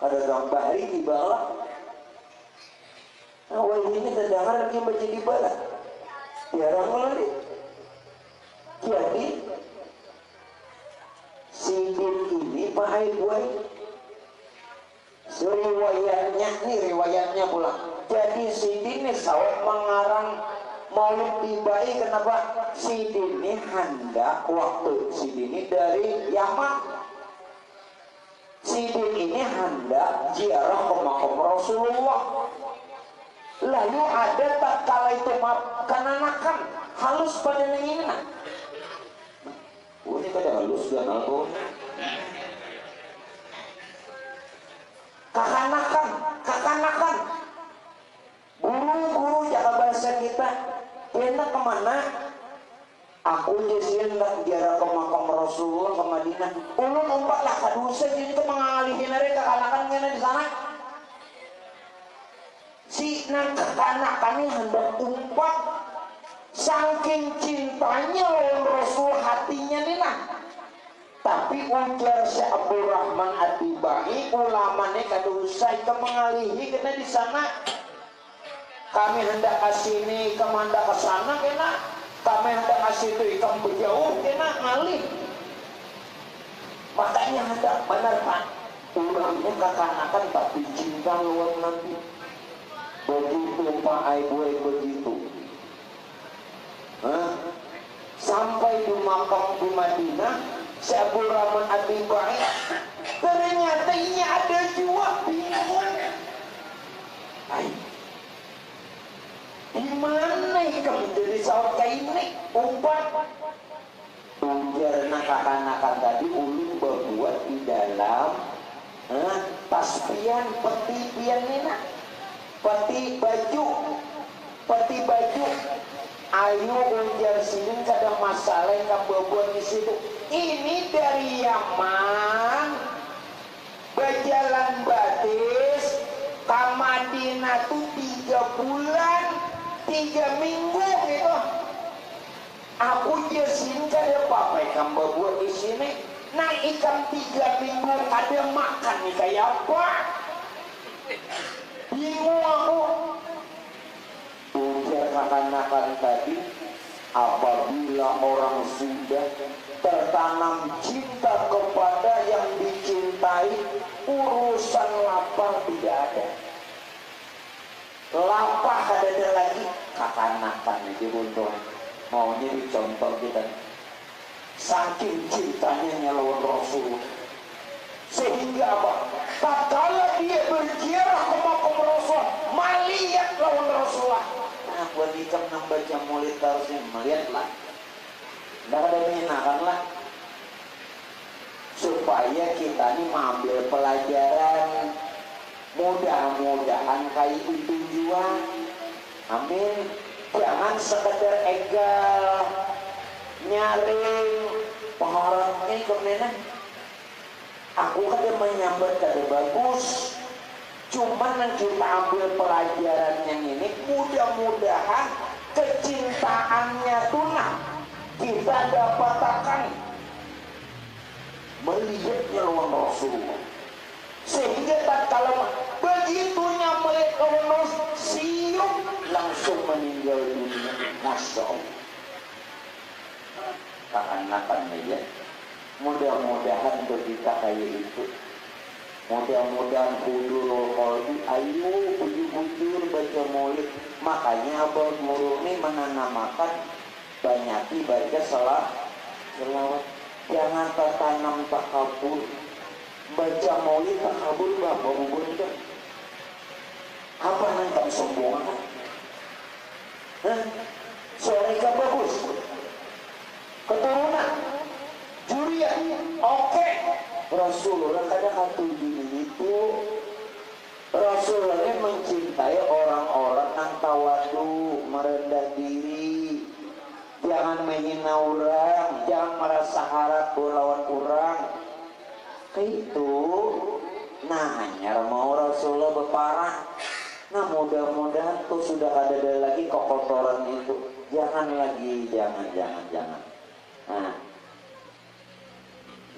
ada gambar di bawah. Nah, ini terdengar lagi baca di bawah. Jarang lagi. Jadi sidin ini Pak Aibuai riwayatnya pula. Jadi sidin ini sawat mengarang Maulid Tibai. Kenapa? Sidin ini hendak waktu sidin ini dari Yaman. Sidin ini hendak ziarah ke makam Rasulullah. Lalu ada tak kala itu kananakan halus pada nenginan. Ini kada halus dan aku. Kakanakan. Guru jaga bahasa kita. Enak kemana? Aku jadi hendak ziarah ke makam Rasulullah ke Madinah. Ulun umpatlah kadusa jadi ke mengalihin mereka kakanakan ngena di sana. Si nang kekanakan ini hendak umpat saking cintanya oleh Rasul hatinya nih nah. Tapi ujar Syekh Abdurrahman At-Tibai ulamanya kada usah ke mengalihi kena di sana. Kami hendak kasih ini kemanda ke sana kena. Kami hendak kasih itu ikan berjauh kena ngalih. Makanya hendak benar Pak. Ulamanya kekanakan tapi cinta luar nanti. Begitu Pak Aibuai begitu. Sampai di makam di Madinah, Syekh Abdurrahman At-Tibai ternyata ini ada jua bingung. Di mana ikan menjadi sawat kayak ini? Umpat. Karena kakak-kakak tadi ulun berbuat di dalam tasbihan peti pian ini nak. Peti baju ayo ujar sini kadang masalah yang berbuat di situ. Ini dari Yaman berjalan batis ke Madinah tuh 3 bulan 3 minggu gitu. Aku jasin kada apa yang berbuat di sini. Nah ikan 3 minggu ada makan nih kayak apa? Bingung aku. Ujar kakak-kakak tadi, apabila orang sudah tertanam cinta kepada yang dicintai, urusan lapar tidak ada. Lapar ada lagi. Kakak-kakak ini buntung maunya dicontoh kita. Saking cintanya lawan Rasul. Sehingga apa? Tatkala dia berziarah ke makam Rasul, melihat lawan Rasulullah. Nah, buat kita membaca Maulid harusnya melihatlah. Tidak ada menyenangkan lah. Supaya kita ini mengambil pelajaran. Mudah-mudahan kayak itu tujuan. Amin. Jangan sekedar egal nyaring penghorang ini kemenan. Aku kada menyambat kada bagus. Cuma yang kita ambil pelajaran yang ini, mudah-mudahan kecintaannya tunang kita dapatkan melihatnya lawan Rasulullah. Sehingga tak kalau begitunya melihat lawan Rasul, siup langsung meninggal dunia. Masya Allah. Akan ya. Mudah-mudahan kita kayak itu. Mudah-mudahan hudul qalbi, ayo bujur-bujur baca maulid. Makanya Abah Guru ini menanamakan banyaki baca selawat. Jangan tertanam takabur. Baca maulid takabur berapa bubur itu? Apa nangkap sombongan? Suaranya bagus, keturunan, jurian, oke. Rasulullah kadang itu Rasulullah mencintai orang-orang yang tawadu, merendah diri. Jangan menghina orang, jangan merasa harap lawan orang. Itu nah hanya mau Rasulullah berparah. Nah mudah-mudahan tuh sudah ada lagi kekotoran itu. Jangan lagi, jangan. Nah,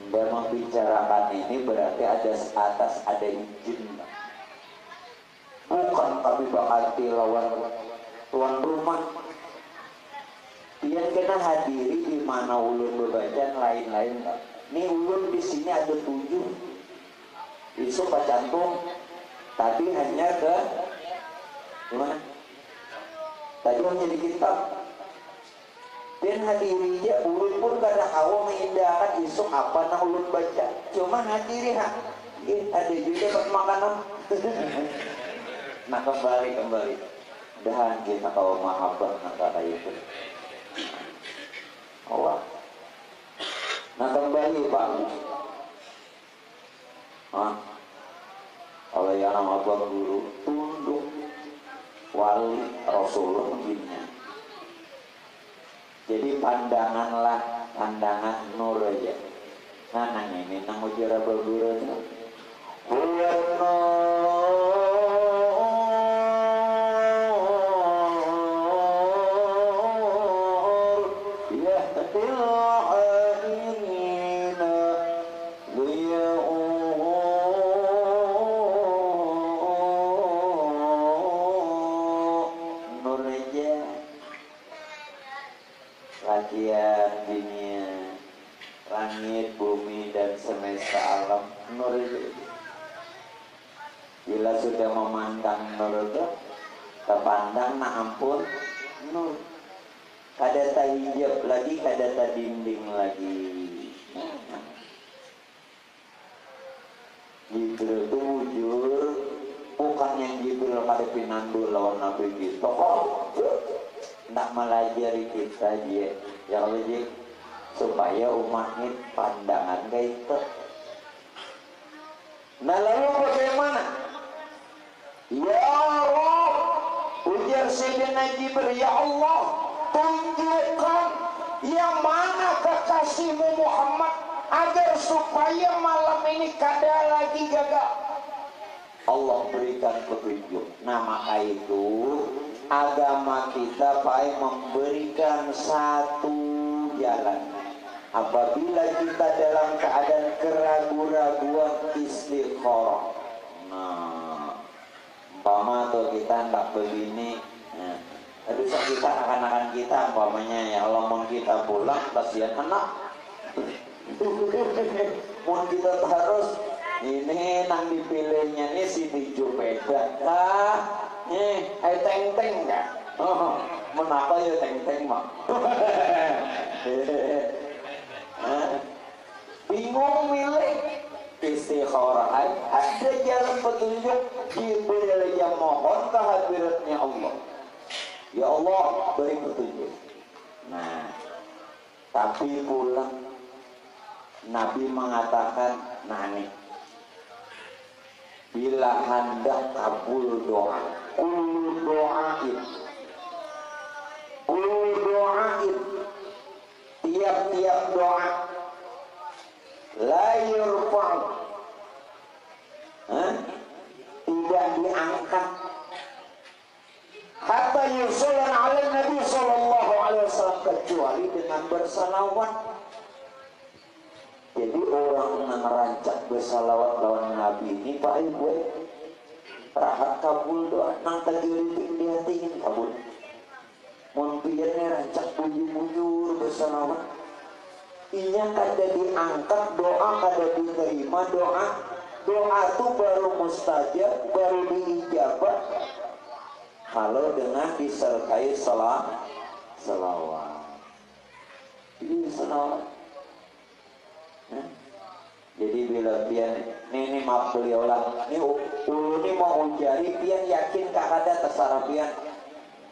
membicarakan ini berarti ada atas ada izin. Bukan kami bakal lawan tuan rumah. Dia kena hadiri di mana ulun berbaca lain-lain. Nih ulun di sini ada 7. Isu Pak Cantung. Tadi hanya ke gimana? Tadi hanya di kitab. Dan hadirinya ulun pun kada hawa mengindahkan isu apa yang ulun baca. Cuma hadiri ada juga buat makanan. Nah kembali. Dan kita kalau mahabbah kata itu. Allah. Nah kembali Pak. Kalau yang nama Abang Guru tunduk wali Rasulullah begini. Jadi pandangan nur aja. Nah nang ini nang ujar Abang Guru itu. Lagian dunia, langit, bumi dan semesta alam nur itu. Bila sudah memandang nur itu, terpandang nak ampun nur. Kada hijab lagi, kada dinding lagi. Jibril itu wujud, bukan yang Jibril pada pinandu lawan Nabi kita. Nak melajari kita dia yang lebih supaya umat ini pandangan kayak itu. Nah lalu bagaimana? Ya Allah, ujar Sayyidina Jibril, ya Allah, tunjukkan yang mana kekasihmu Muhammad agar supaya malam ini kada lagi gagal. Allah berikan petunjuk. Nah maka itu agama kita baik memberikan satu jalan. Apabila kita dalam keadaan keraguan-raguan istikharah. Nah, umpama tuh kita hendak begini. Nah, tapi kita akan kita umpamanya ya Allah mau kita pulang kasihan anak. Mau kita harus ini nang dipilihnya nih si hijau beda kah? Ayo teng-teng kan? Menapa ya teng-teng mak? Bingung milih istikharah. Ada jalan petunjuk Jibril yang mohon kehadiratnya Allah. Ya Allah beri petunjuk. Nah, tapi pulang Nabi mengatakan, nah nih, bila hendak kabul doa, doain, tiap-tiap doa, la yurfa'u, tidak diangkat, hatta yusallan ala Nabi sallallahu alaihi wasallam, kecuali dengan bersalawat. Jadi orang yang merancak bersalawat lawan Nabi ini Pak Ibu rahat kabul doa nang tajiritik di hati ini kabul. Mungkinnya rancak bujur-bujur bersalawat. Inya kada diangkat doa, kada diterima doa. Doa itu baru mustajab, baru diijabah kalau dengan disertai salawat. Ini salawat. Jadi bila pian ini maaf beliau lah, ini ulu ini mau ujari pian yakin kakada terserah pian.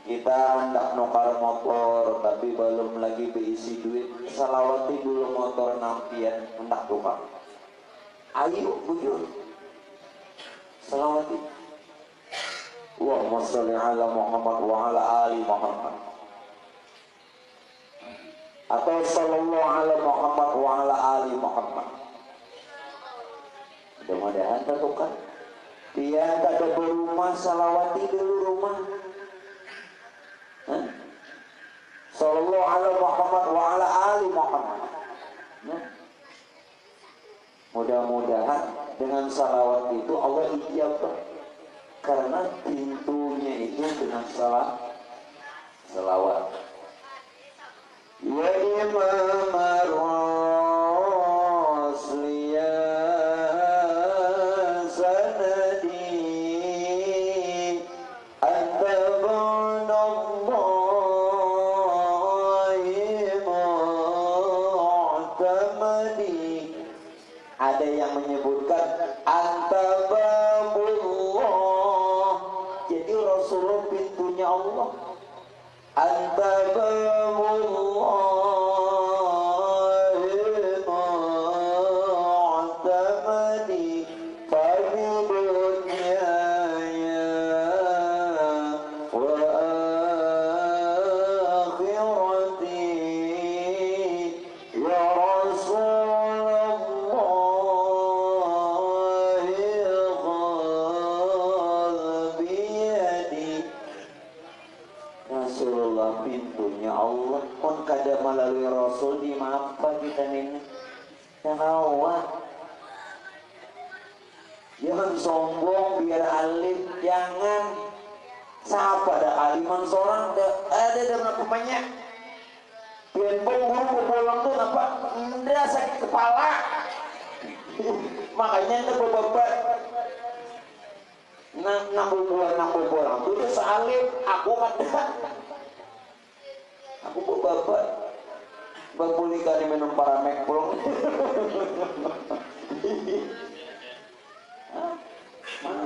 Kita hendak nukar motor tapi belum lagi berisi duit, selawati dulu motor nampian hendak tukar. Ayo buyur selawati. Allahumma sholli ala Muhammad wa ala ali Muhammad, atau sallallahu ala Muhammad wa ala ali Muhammad. Mudah-mudahan tertukar. Dia tak ada berumah, salawati dulu rumah. Sallallahu ala Muhammad wa ala ali Muhammad. Mudah-mudahan dengan salawat itu Allah ijabah, karena pintunya itu dengan salawat. Ya Imam ar-Rasliya sanadi anta ba'dallahi mu'tamadi. Ada yang menyebutkan anta babullah, jadi Rasulullah pintunya Allah. Anta babullahi mu'tamadi fi dunyaya wa akhirati ya Rasulullah biyadi. Rasulullah pintunya Allah, pun kada melalui Rasul di apa kita ini rawat. Jangan sombong biar alim, jangan siapa ada aliman seorang ada dengan pemainnya. Biar guru pulang tuh apa? Nggak sakit kepala. Makanya itu bebat. Nambah bulan tuh dia sealim, aku kada. Aku bebat. Baguli kali minum paramek pulang.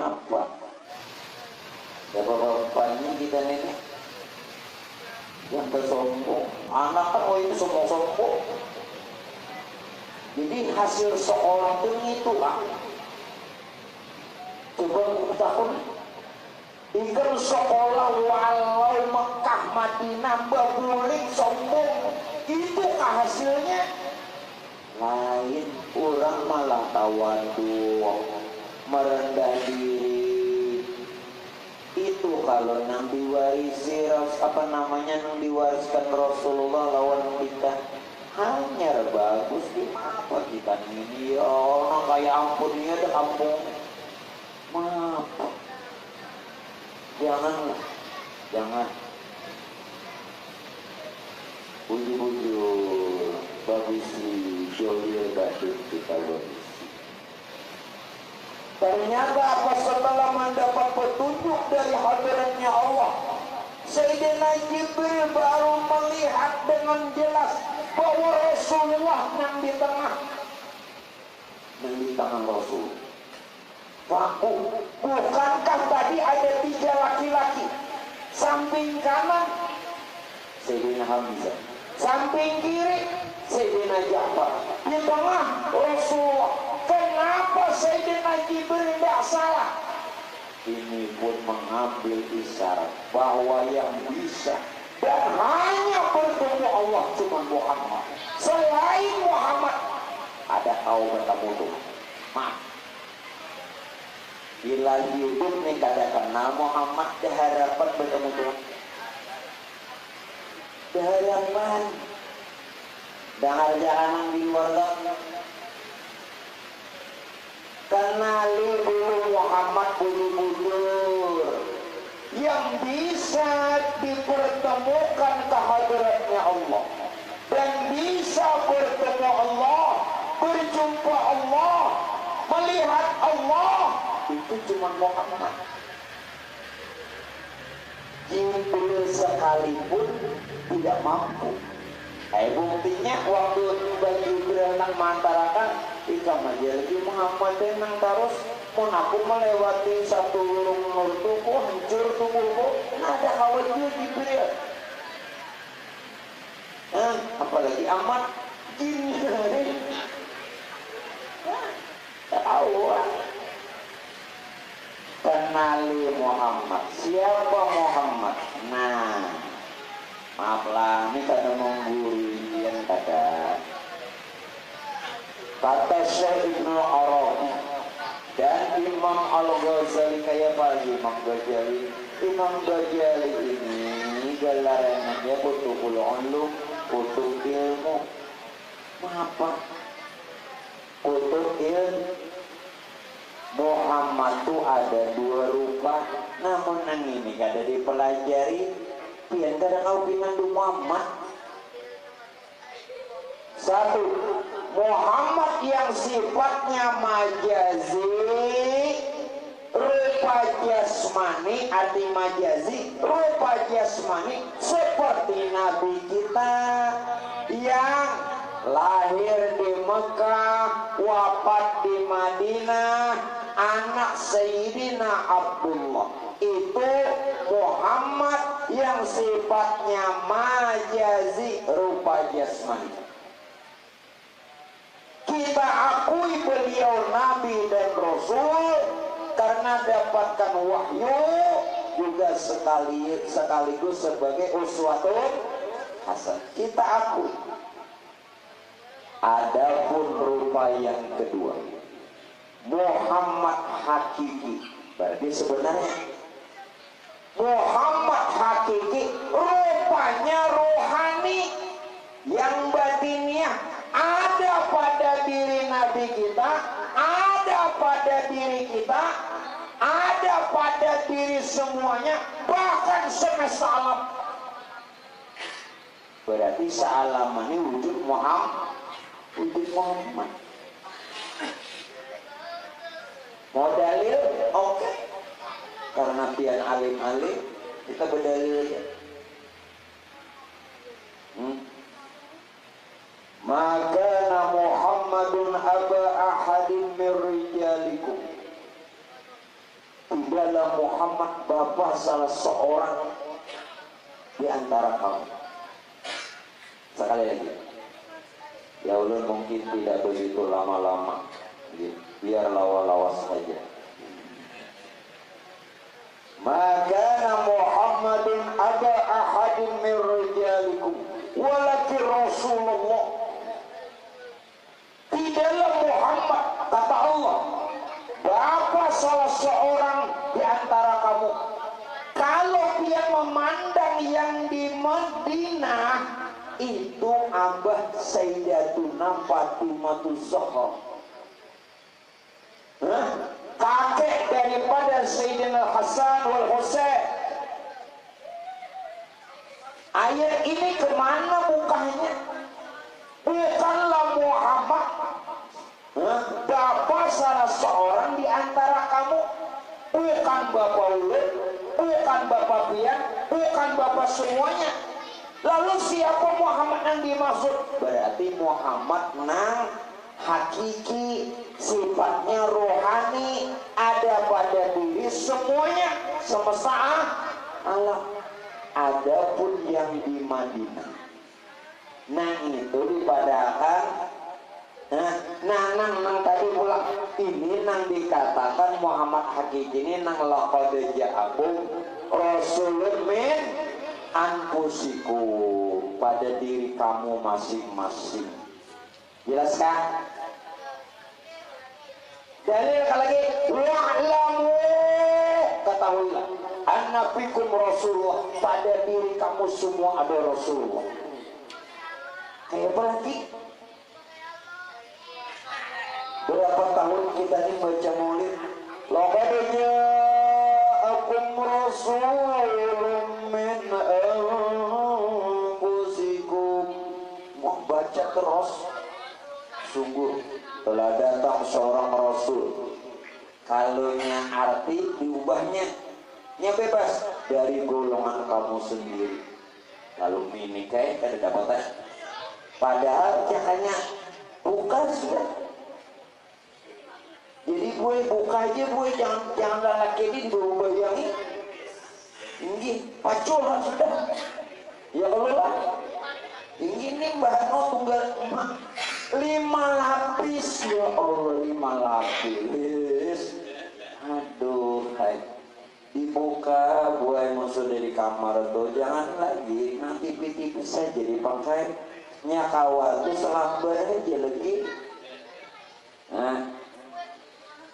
Apa? Ya bapak-bapaknya kita ini yang bersombong. Anak kan itu sombong-sombong. Jadi hasil seorang itu lah. Coba kita pun ikan sekolah walau Mekah Madinah babulik sombong, itu hasilnya lain. Orang malah tawadhu, merendah diri. Itu kalau nang diwarisi nang diwariskan Rasulullah lawan kita hanya bagus di apa kita ini ya orang kayak ampunnya ada kampung. Maaf, jangan bujur bagus di jodoh bagus kita bagus. Ternyata apa setelah mendapat petunjuk dari hadiratnya Allah, Sayyidina Jibril baru melihat dengan jelas bahwa Rasulullah yang di tengah Rasul. Bukankah tadi ada 3 laki-laki? Samping kanan Sayyidina Hamzah, samping kiri Sayyidina Ja'far, di tengah Rasulullah. Kenapa Sayyidina Jibril tidak salah? Ini pun mengambil isyarat bahwa yang bisa dan hanya bertemu Allah cuma Muhammad. Selain Muhammad ada kau bertemu tuh. Bila hidup nih kada kenal Muhammad, diharapan bertemu Tuhan. Diharapan dahar jalanan di luar. Kenali dulu Muhammad bujur-bujur yang bisa dipertemukan kehadiratnya Allah dan bisa bertemu Allah, berjumpa Allah, melihat Allah. Itu cuma Muhammad. Jibril sekalipun tidak mampu. Buktinya waktu Jibril nang mantarakan Ika majalgi Muhammad nang terus mun aku melewati satu lurung nur tuku hancur tubuhku ada khawatir Jibril. Apalagi amat jin tahu kenali Muhammad. Siapa Muhammad? Nah, maaflah ini kada mengguri yang kada. Kata Syekh Ibnu Arabi dan Imam Al-Ghazali kayak apa Imam Ghazali? Imam Ghazali ini gelarannya Kutubul Ulum, kutub ilmu. Apa? Kutub ilmu. Muhammad itu ada dua rupa, namun nang ini kada dipelajari. Pian kada kau pinandu Muhammad. Satu, Muhammad yang sifatnya majazi, rupa jasmani, arti majazi, rupa jasmani seperti Nabi kita yang lahir di Mekah, wafat di Madinah, anak Sayyidina Abdullah. Itu Muhammad yang sifatnya majazi, rupa jasmani. Kita akui beliau Nabi dan Rasul karena dapatkan wahyu, juga sekaligus sebagai uswatun hasan. Kita akui. Adapun rupa yang kedua, Muhammad hakiki. Berarti sebenarnya Muhammad hakiki rupanya rohani, yang batinnya ada pada diri Nabi kita, ada pada diri kita, ada pada diri semuanya, bahkan semesta alam. Berarti sealam ini wujud Muhammad. Mau dalil? Oke. Karena pian alim-alim, kita berdalil aja. Maka Muhammadun aba ahadin min rijalikum. Tidaklah Muhammad bapak salah seorang di antara kamu. Sekali lagi, ya ulun mungkin tidak begitu lama-lama, biar lawas-lawas saja. Maka Muhammadun aba ahadin min rijalikum walakin Rasulullah. Tidaklah Muhammad, kata Allah, bapak salah seorang di antara kamu. Kalau dia memandang yang di Madinah, itu Abah Sayyidatuna Fatimah Zahra, kakek daripada Sayyidina Hasan wal Husain. Ayat ini kemana mukanya? Bukanlah Muhammad bapak salah seorang di antara kamu, bukan bapak ulun, bukan bapak pian, bukan bapak semuanya. Lalu siapa Muhammad yang dimaksud? Berarti Muhammad nang hakiki, sifatnya rohani, ada pada diri semuanya, semesta alam. Adapun yang di Madinah, nah itu dipadahkan. Nang tadi pula ini nang dikatakan Muhammad hakiki ini nang laqad ja'akum rasulun min anfusikum, pada diri kamu masing-masing. Jelas kan? Dalil lagi, wa'lamu, ketahuilah, anna fikum Rasulullah, pada diri kamu semua ada Rasulullah. Kayak apa lagi? Berapa tahun kita ini baca maulid? Laqad ja'akum rasulun min anfusikum. Mau baca terus, sungguh telah datang seorang rasul. Kalau yang arti diubahnya, nya bebas dari golongan kamu sendiri. Lalu ini kayak kada dapat. Padahal hanya bukan sudah. gue buka aja gue, jangan laki ini dulu bayangin. Ini pacul sudah. Ya kalau lah. Ini Mbak No tunggal 5 lapis ya Allah, 5 lapis. Aduh, hai. Dibuka buai musuh dari kamar tuh, jangan lagi nanti TV saja dipakai nyakawa tuh selambar aja lagi.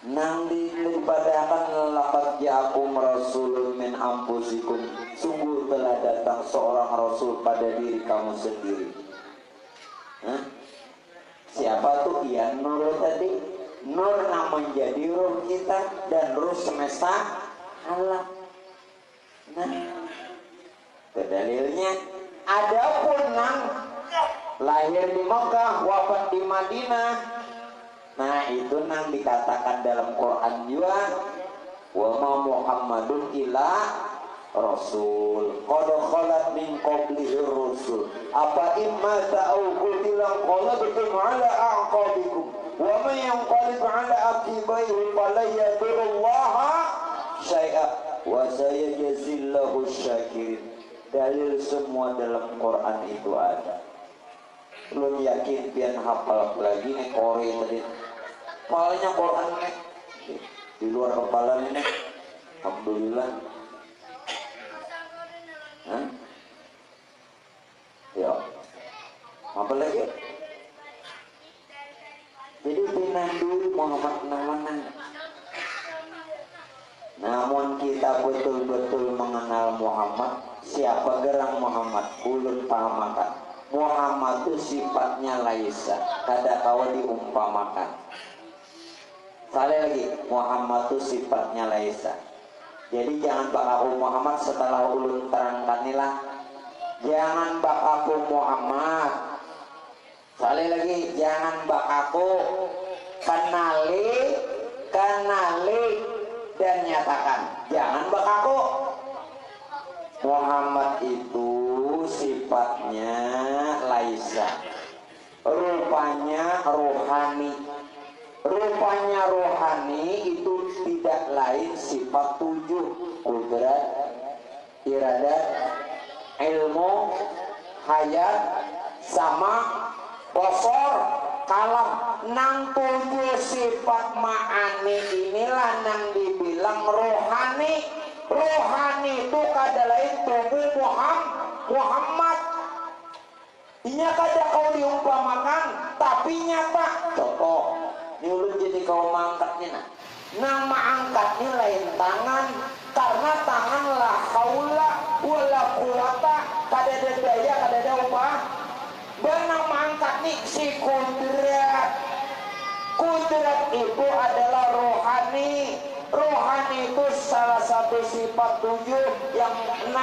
Nang dipadakan laqad ja'akum rasulun min anfusikum, sungguh telah datang seorang rasul pada diri kamu sendiri. Siapa tuh? Ya Nur tadi. Nur yang menjadi ruh kita dan ruh semesta alam. Nah, dalilnya adapun nang lahir di Mekah, wafat di Madinah. Nah, itu nang dikatakan dalam Quran juga, wa ma Muhammadun illa rasul qad khalat min qablihi rusul apa imma ta'u qutilan qalabtum ala a'qabikum wa man yanqalib ala aqibaihi fala yadurrullaha syai'a wa sayajzillahu syakirin. Dalil semua dalam Quran itu ada. Belum yakin pian hafal lagi nih Korea tadi. Kepalanya Quran nih di luar kepala nih. Alhamdulillah. Ya. Apa lagi? Jadi pinandu Muhammad namanya. Namun kita betul-betul mengenal Muhammad. Siapa gerang Muhammad? Ulun pahamakan. Muhammad itu sifatnya laisa, kada kawa diumpamakan. Sekali lagi, Muhammad itu sifatnya laisa. Jadi jangan bakaku Muhammad setelah ulun terangkan inilah. Jangan bakaku Muhammad. Sekali lagi, jangan bakaku kenali dan nyatakan. Jangan bakaku. Muhammad itu sifatnya laisa, rupanya rohani. Rupanya rohani itu tidak lain sifat 7: kudrat, iradat, ilmu, hayat, sama, basar, kalam. Nang 7 sifat ma'ani inilah nang dibilang rohani. Rohani itu kada lain tubuh Muhammad. Inya kada kau diumpamakan, tapi nyata. Contoh, ini ulun jadi kau mangkatnya. Nama angkatnya lain tangan, karena tangan lah haula wala quwata, kada ada daya, kada ada upah. Nama angkat nih si kudrat. Kudrat itu adalah rohani. Rohani itu salah satu sifat 7, yang 6,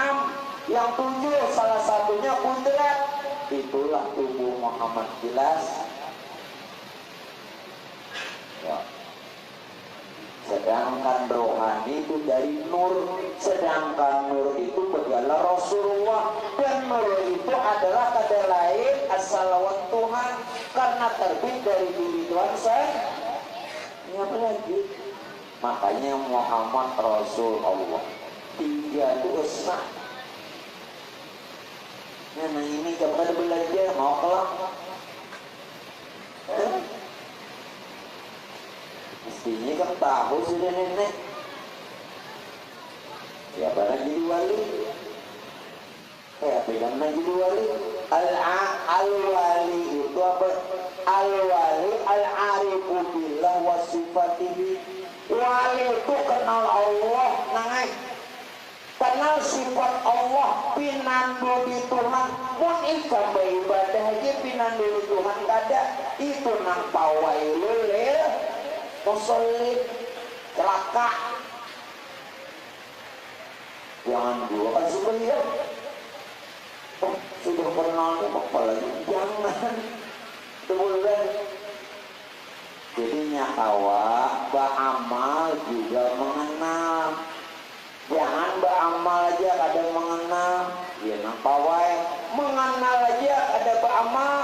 yang 7 salah satunya kudrat. Itulah tubuh Muhammad jelas. Ya. Sedangkan rohani itu dari nur, sedangkan nur itu adalah Rasulullah, dan nur itu adalah kada lain as-salawat Tuhan, karena terbit dari diri Tuhan sendiri. Ini apa lagi? Makanya Muhammad Rasul Allah 3 dosa. Nah ini kepada belajar mau kelam. Mestinya kan tahu sudah nenek. Siapa lagi jadi wali? Apa yang lagi jadi wali? Al-wali itu apa? Al-wali al-arifu billah wa sifatihi. Wali itu kenal Allah, nangai kenal sifat Allah, pinandu di Tuhan. Mun ikan beribadah aja pinandu di Tuhan kada. Itu nang pawailul lil musallin, celaka. Jangan dua kan suka lihat. Oh, sudah kenalnya apa lagi? Jangan. Kemudian jadi nyakawa beramal juga mengenal. Jangan beramal aja ada mengenal. Ya nampawai mengenal aja ada beramal.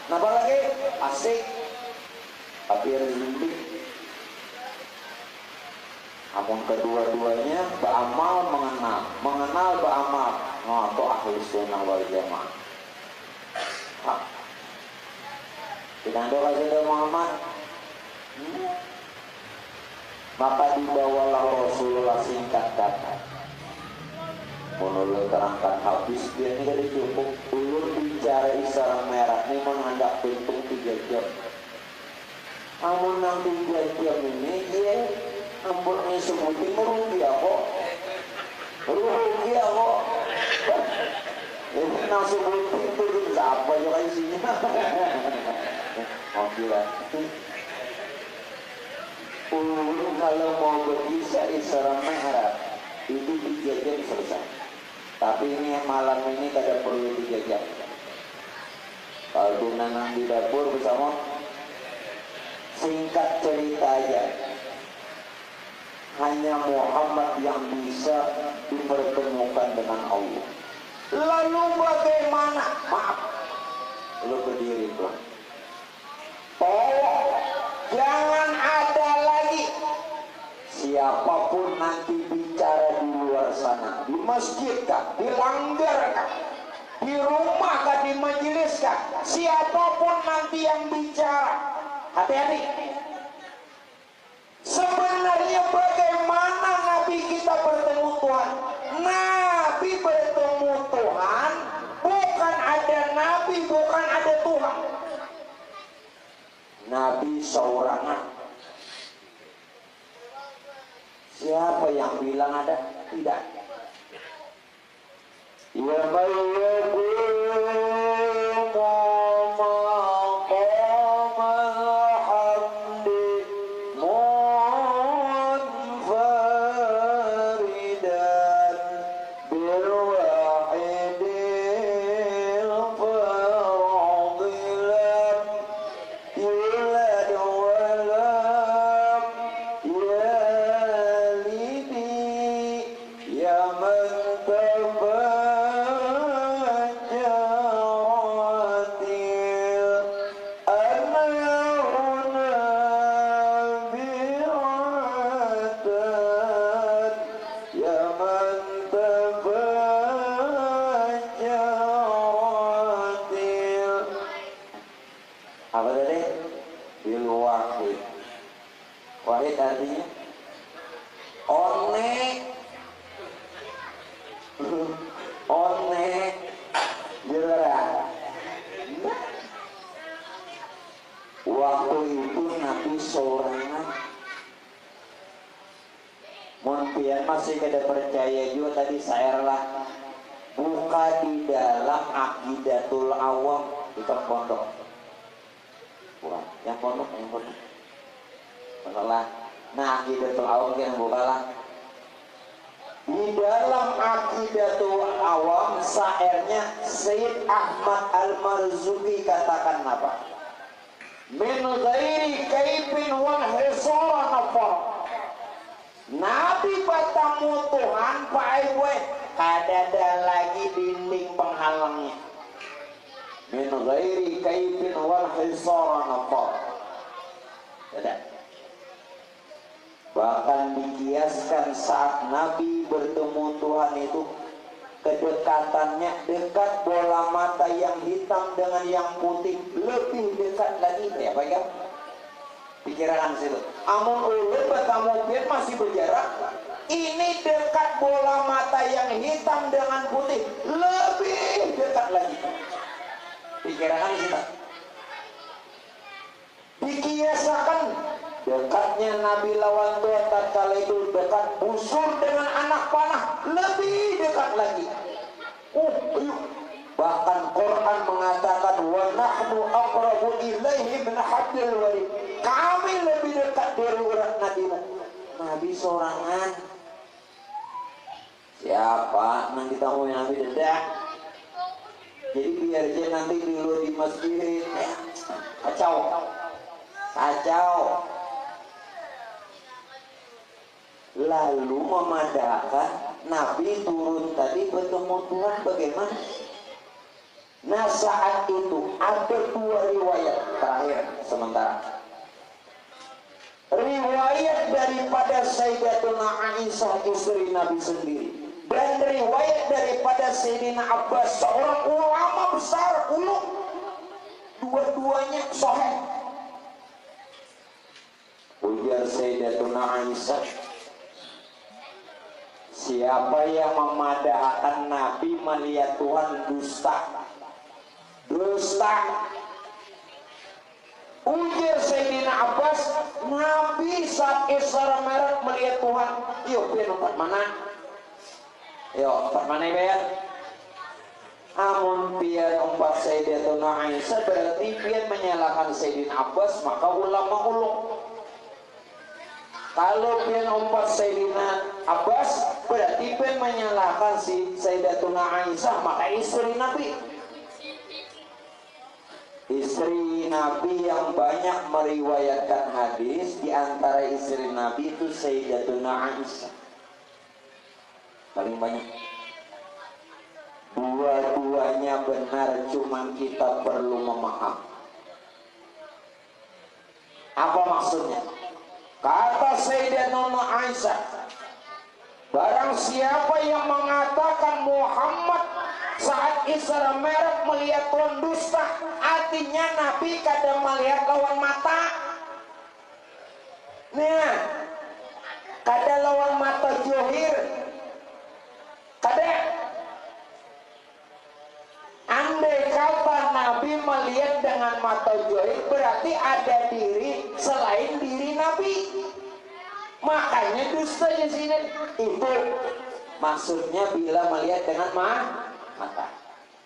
Napa lagi? Asik. Tapi rezeki. Namun kedua-duanya beramal mengenal beramal. Ngoto ahlus sunnah wal jamaah. Tidak ada Rasulullah Muhammad. Maka dibawalah Rasulullah singkat kata. Menurut terangkan habis dia ini kada cukup. Ulur bicara isyarat merah ini menganggap bentuk 3 jam. Namun nang 3 jam ini dia ampun sebutin merugi aku. Merugi aku. Ini nang sebutin itu apa juga isinya. Oke lah. Kalau mau berkisah isyarat merah itu 3 jam selesai. Tapi ini malam ini kada perlu 3 jam. Kalau tunangan di dapur bersama, singkat cerita aja. Hanya Muhammad yang bisa dipertemukan dengan Allah. Lalu bagaimana? Maaf, lu berdiri tuh. Tolong, jangan ada lagi siapapun nanti bicara di luar sana, di masjid kah, di langgar kah, di rumah kah, di majelis kah, siapapun nanti yang bicara, hati-hati. Sebenarnya bagaimana Nabi kita bertemu Tuhan? Nabi bertemu Tuhan, bukan ada Nabi, bukan ada Tuhan. Nabi seorangan. Siapa yang bilang ada? Tidak. Ya masih kada percaya juga tadi saya lah buka di dalam Aqidatul Awam di pondok. Bukan, yang pondok. Masalah. Nah, Aqidatul Awam yang buka lah. Di dalam Aqidatul Awam syairnya Sayyid Ahmad Al-Marzuki katakan apa? Min ghairi kaifin wal hisara nafar. Nabi bertemu Tuhan baik-baik, kada ada lagi dinding penghalangnya. Min ghairi kaifin wal hisara nafar. Tidak. Bahkan dikiaskan saat Nabi bertemu Tuhan itu kedekatannya dekat bola mata yang hitam dengan yang putih, lebih dekat lagi. Ya Pak ya? Pikiran situ. Amun ulun bertemu dia masih berjarak. Ini dekat bola mata yang hitam dengan putih, lebih dekat lagi. Pikiran situ. Dikiasakan dekatnya Nabi lawan Tuhan tatkala itu dekat busur dengan anak panah, lebih dekat lagi. Bahkan Quran mengatakan wa nahnu aqrabu ilaihi min hablil warid. Kami lebih dekat dari urat nadimu. Nabi sorangan. Siapa nanti tahu yang Nabi dedak. Jadi biar dia nanti dulu di masjid kacau. Lalu memadakan Nabi turun tadi bertemu Tuhan bagaimana? Nah saat itu ada 2 riwayat terakhir sementara. riwayat daripada Sayyidatuna Aisyah istri Nabi sendiri, dan riwayat daripada Sayyidina Abbas seorang ulama besar ulung, dua-duanya sahih. Ujar Sayyidatuna Aisyah, siapa yang memadahkan Nabi melihat Tuhan dusta. Dusta. Ujar Sayyidina Abbas, Nabi saat Isra Mi'raj melihat Tuhan. Yuk, pian empat mana? Yuk, empat mana ya? Amun pian empat Sayyidatuna Aisyah berarti pian menyalahkan Sayyidina Abbas, maka ulama ulung. Kalau pian empat Sayyidina Abbas berarti pian menyalahkan si Sayyidatuna Aisyah, maka istri Nabi. Istri Nabi yang banyak meriwayatkan hadis, di antara istri Nabi itu Sayyidatuna Aisyah. Paling banyak. Dua-duanya benar, cuma kita perlu memaham. Apa maksudnya? Kata Sayyidatuna Aisyah, barang siapa yang mengatakan Muhammad saat Isra Mi'raj melihat Tuhan dusta, artinya Nabi kadang melihat lawan mata. Nah, kadang lawan mata johir, kadang andai kata Nabi melihat dengan mata johir, berarti ada diri selain diri Nabi. Makanya dusta di sini itu maksudnya bila melihat dengan mata.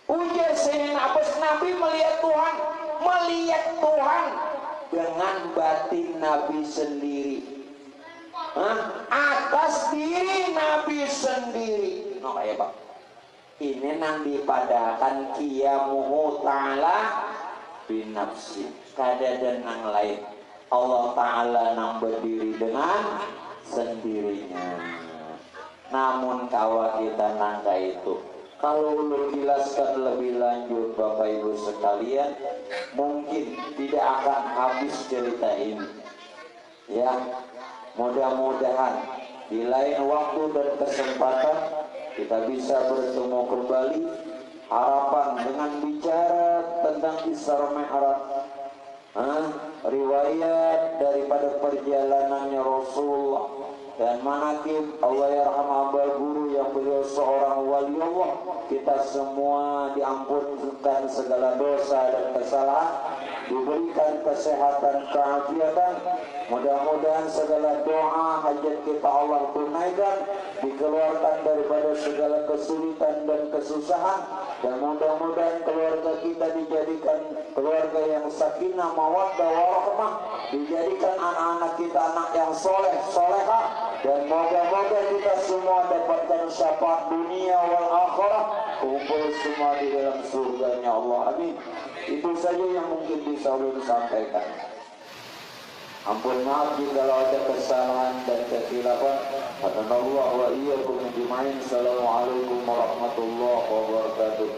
Ujar Sayyidina Abbas, Nabi melihat Tuhan dengan batin Nabi sendiri, atas diri Nabi sendiri. No kayak Pak, ini nang dipadakan qiyamuhu ta'ala binafsi, kada dan nang lain. Allah Ta'ala nang berdiri dengan sendirinya. Namun kawa kita nangka itu, kalau ulun jelaskan lebih lanjut Bapak Ibu sekalian, mungkin tidak akan habis cerita ini. Ya, mudah-mudahan di lain waktu dan kesempatan kita bisa bertemu kembali. Harapan dengan bicara tentang Isra Mi'raj, riwayat daripada perjalanannya Rasulullah dan manaqib Allah yarham abah guru yang beliau seorang wali Allah. Kita semua diampunkan segala dosa dan kesalahan, diberikan kesehatan, keafiatan. Mudah-mudahan segala doa hajat kita Allah tunaikan, dikeluarkan daripada segala kesulitan dan kesusahan, dan mudah-mudahan keluarga kita dijadikan keluarga yang sakinah mawaddah warahmah, dijadikan anak-anak kita anak yang soleh solehah, dan moga-moga kita semua dapatkan syafaat dunia wal akhirah, kumpul semua di dalam surganya Allah. Amin. Itu saja yang mungkin bisa ulun sampaikan. Ampun maaf jika ada kesalahan dan kekhilafan. Hadanallahu wa iyyakum ajma'in. Assalamualaikum warahmatullahi wabarakatuh.